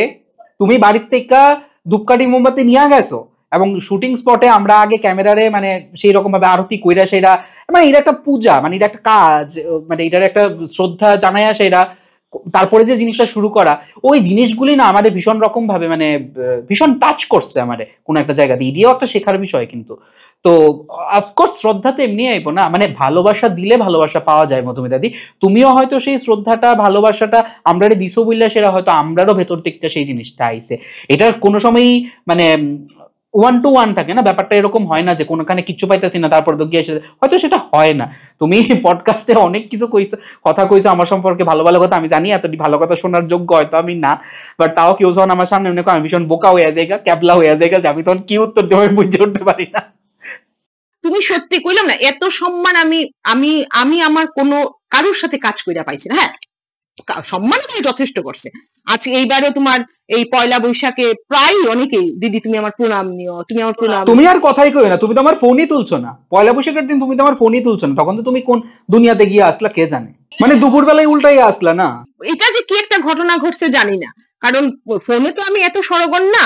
তুমি বাড়ির থেকে ধূপকাঠি মোমবাতি নিয়ে গেছো এবং শুটিং স্পটে আমরা আগে ক্যামেরারে মানে সেই রকম ভাবে আরতি কইরা সেটা, মানে এটা একটা পূজা, মানে এটা একটা কাজ, মানে এটার একটা শ্রদ্ধা জানাই আসে এরা, তারপরে যে জিনিসটা শুরু করা, ওই জিনিসগুলি না আমাদের ভীষণ রকম ভাবে মানে ভীষণ টাচ করছে আমাদের কোন একটা জায়গা দিয়ে, দিয়েও একটা শেখার বিষয় কিন্তু। তো অফকোর্স শ্রদ্ধা তো এমনি আইবো না, মানে ভালোবাসা দিলে ভালোবাসা পাওয়া যায় মধুমিতা দি, তুমিও হয়তো সেই শ্রদ্ধাটা ভালোবাসাটা আমরারে দিছো বললে সেটা হয়তো আমরারও ভেতর থেকে সেই জিনিসটা আইছে। এটা কোনো সময়ই মানে 1 to 1 থাকে না, ব্যাপারটা এরকম হয় না যে কোনোখানে কিচ্ছু পাইতেছি না তারপর তো গিয়ে হয়তো সেটা হয় না। তুমি পডকাস্টে অনেক কিছু কইছো, কথা কইছো আমার সম্পর্কে, ভালো ভালো কথা, আমি জানি এতটি ভালো কথা শোনার যোগ্য হয়তো আমি না, বাট তাও কেউ যখন আমার সামনে মনে করো আমি ভীষণ বোকা হয়ে যায়, ক্যাবলা হয়ে যায়, যে আমি তখন কি উত্তর দেবো আমি বুঝে উঠতে পারি না। তুমি সত্যি কইলাম না, এত সম্মান আমি আমি আমি আমার কোনো কারোর সাথে কাজ কইরা পাইছি না। হ্যাঁ, সম্মান তুমি যথেষ্ট করছে। আজকে এইবারে তোমার এই পয়লা বৈশাখে প্রায় অনেকেই, দিদি তুমি আমার প্রণাম নিও, তুমি আমার প্রণাম। তুমি আর কথাই কই না, তুমি তো আমার ফোনই তুলছো না পয়লা বৈশাখের দিন, তুমি তো আমার ফোনই তুলছো না, তখন তো তুমি কোন দুনিয়াতে গিয়ে আসলা কে জানে, মানে দুপুর বেলায় উল্টাই আসলা না। এটা যে কি একটা ঘটনা ঘটছে জানি না, কারণ ফোনে তো আমি এত সরগর না।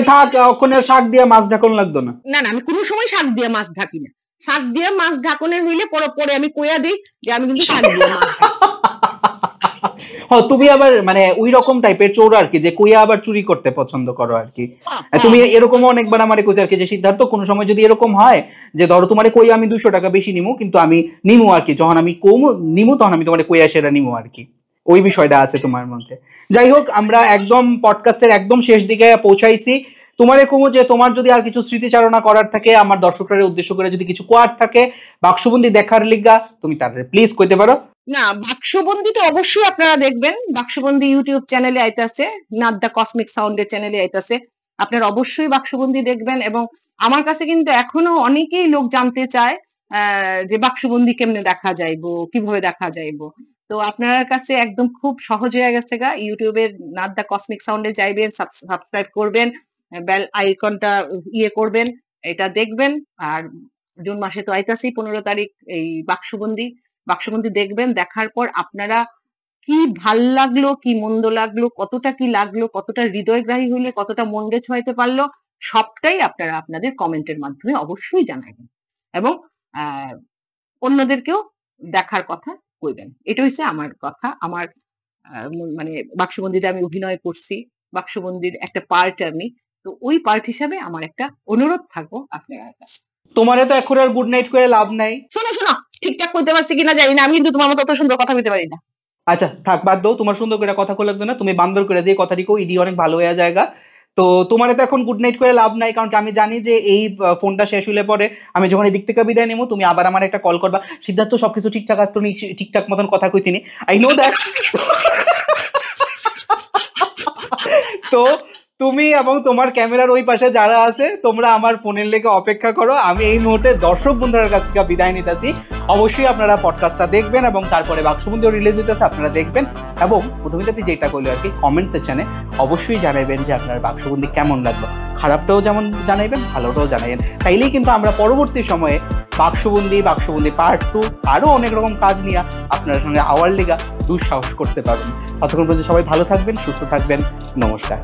থাক, ওখানে শাক দিয়ে মাছ ঢাকন লাগতো না। না না, আমি কোনো সময় শাক দিয়ে মাছ ঢাকি না। শাক দিয়ে মাছ ঢাকনের হইলে পরে আমি কইয়া দিই যে আমি কিন্তু শাক দিয়ে মাছ ঢাকছি। তুমি আবার মানে ওই রকম টাইপের চোর আর কি, যে কইয়া আবার চুরি করতে পছন্দ করো আর কি। তুমি এরকম অনেকবার আমারে কইছো আর কি, যে সিদ্ধার্থ কোনো সময় যদি এরকম হয় যে ধরো তোমারে কই আমি 200 টাকা বেশি নিমু, কিন্তু আমি নিমু আর কি, যখন আমি কম নিমু তখন আমি তোমারে কইয়া সেটা নিমু আর কি, ওই বিষয়টা আছে তোমার মধ্যে। যাই হোক, আমরা একদম পডকাস্টের একদম শেষ দিকে পৌঁছাইছি। তোমারে কমু যে তোমার যদি আর কিছু স্মৃতিচারণা করার থাকে, আমার দর্শকদের উদ্দেশ্য করে যদি কিছু কোয়ার থাকে বাক্সবন্দি দেখার লিগা, তুমি তাদের প্লিজ কইতে পারো। না, বাক্সবন্দি তো অবশ্যই আপনারা দেখবেন, বাক্সবন্দি ইউটিউব চ্যানেলে আইতাছে, নাট দ্য কসমিক সাউন্ডের চ্যানেলে আইতাছে, আপনারা অবশ্যই বাক্সবন্দি দেখবেন। এবং আমার কাছে কিন্তু এখনো অনেকেই লোক জানতে চায় যে বাক্সবন্দি কেমনে দেখা যাইবো, কিভাবে দেখা যাইবো। তো আপনার কাছে একদম খুব সহজ হয়ে গেছে গা, ইউটিউবের নাট দ্য কসমিক সাউন্ডে যাইবেন, সাবস্ক্রাইব করবেন, বেল আইকনটা ইয়ে করবেন, এটা দেখবেন। আর জুন মাসে তো আইতাছেই 15 তারিখ এই বাক্সবন্দি দেখবেন। দেখার পর আপনারা কি ভাল লাগলো, কি মন্দ লাগলো, কতটা কি লাগলো, কতটা হৃদয়গ্রাহী হইলে, কতটা মনকে ছুঁইতে পারলো, সবটাই আপনারা আপনাদের কমেন্টের মাধ্যমে অবশ্যই জানাবেন এবং অন্যদেরকেও দেখার কথা কইবেন। এটা হচ্ছে আমার কথা। আমার মানে বাক্সবন্দিতে আমি অভিনয় করছি, বাক্সবন্দির একটা পার্ট আমি, তো ওই পার্ট হিসাবে আমার একটা অনুরোধ থাকবো আপনার কাছে। তোমারে তো এখন আর গুড নাইট করে লাভ নাই। শোনো ঠিকঠাক করতে পারছি কিনা জানি না, আমি কিন্তু তোমার মতো অত সুন্দর কথা বলতে পারি না। আচ্ছা থাক, বাদ দাও, তোমার সুন্দর করে কথা কই লাগতো না, তুমি বান্দর করে যে কথাটি কো ইডি অনেক ভালো হয়ে জায়গা। তো তোমার তো এখন গুড নাইট করে লাভ নাই, কারণ আমি জানি যে এই ফোনটা শেষ হলে পরে আমি যখন এদিক থেকে বিদায় নেবো তুমি আবার আমার একটা কল করবা, সিদ্ধার্থ সবকিছু ঠিকঠাক আসতো, ঠিকঠাক মতন কথা কইছিনি, আই নো দ্যাট। তো তুমি এবং তোমার ক্যামেরার ওই পাশে যারা আছে তোমরা আমার ফোনের লেগে অপেক্ষা করো, আমি এই মুহূর্তে দর্শক বন্ধুদের কাছ থেকে বিদায় নিতেছি। অবশ্যই আপনারা পডকাস্টটা দেখবেন এবং তারপরে বাক্সবন্দিও রিলিজ হইতেছে, আপনারা দেখবেন এবং মধুমিতাতে যেটা করলো আর কি কমেন্ট সেকশনে অবশ্যই জানাবেন যে আপনার বাক্সবন্দি কেমন লাগলো, খারাপটাও যেমন জানাইবেন ভালোটাও জানাইবেন, তাইলেই কিন্তু আমরা পরবর্তী সময়ে বাক্সবন্দি পার্ট 2 আরও অনেক রকম কাজ নিয়ে আপনার সঙ্গে আওয়ার লেগা দুঃসাহস করতে পারবেন। ততক্ষণ পর্যন্ত সবাই ভালো থাকবেন, সুস্থ থাকবেন, নমস্কার।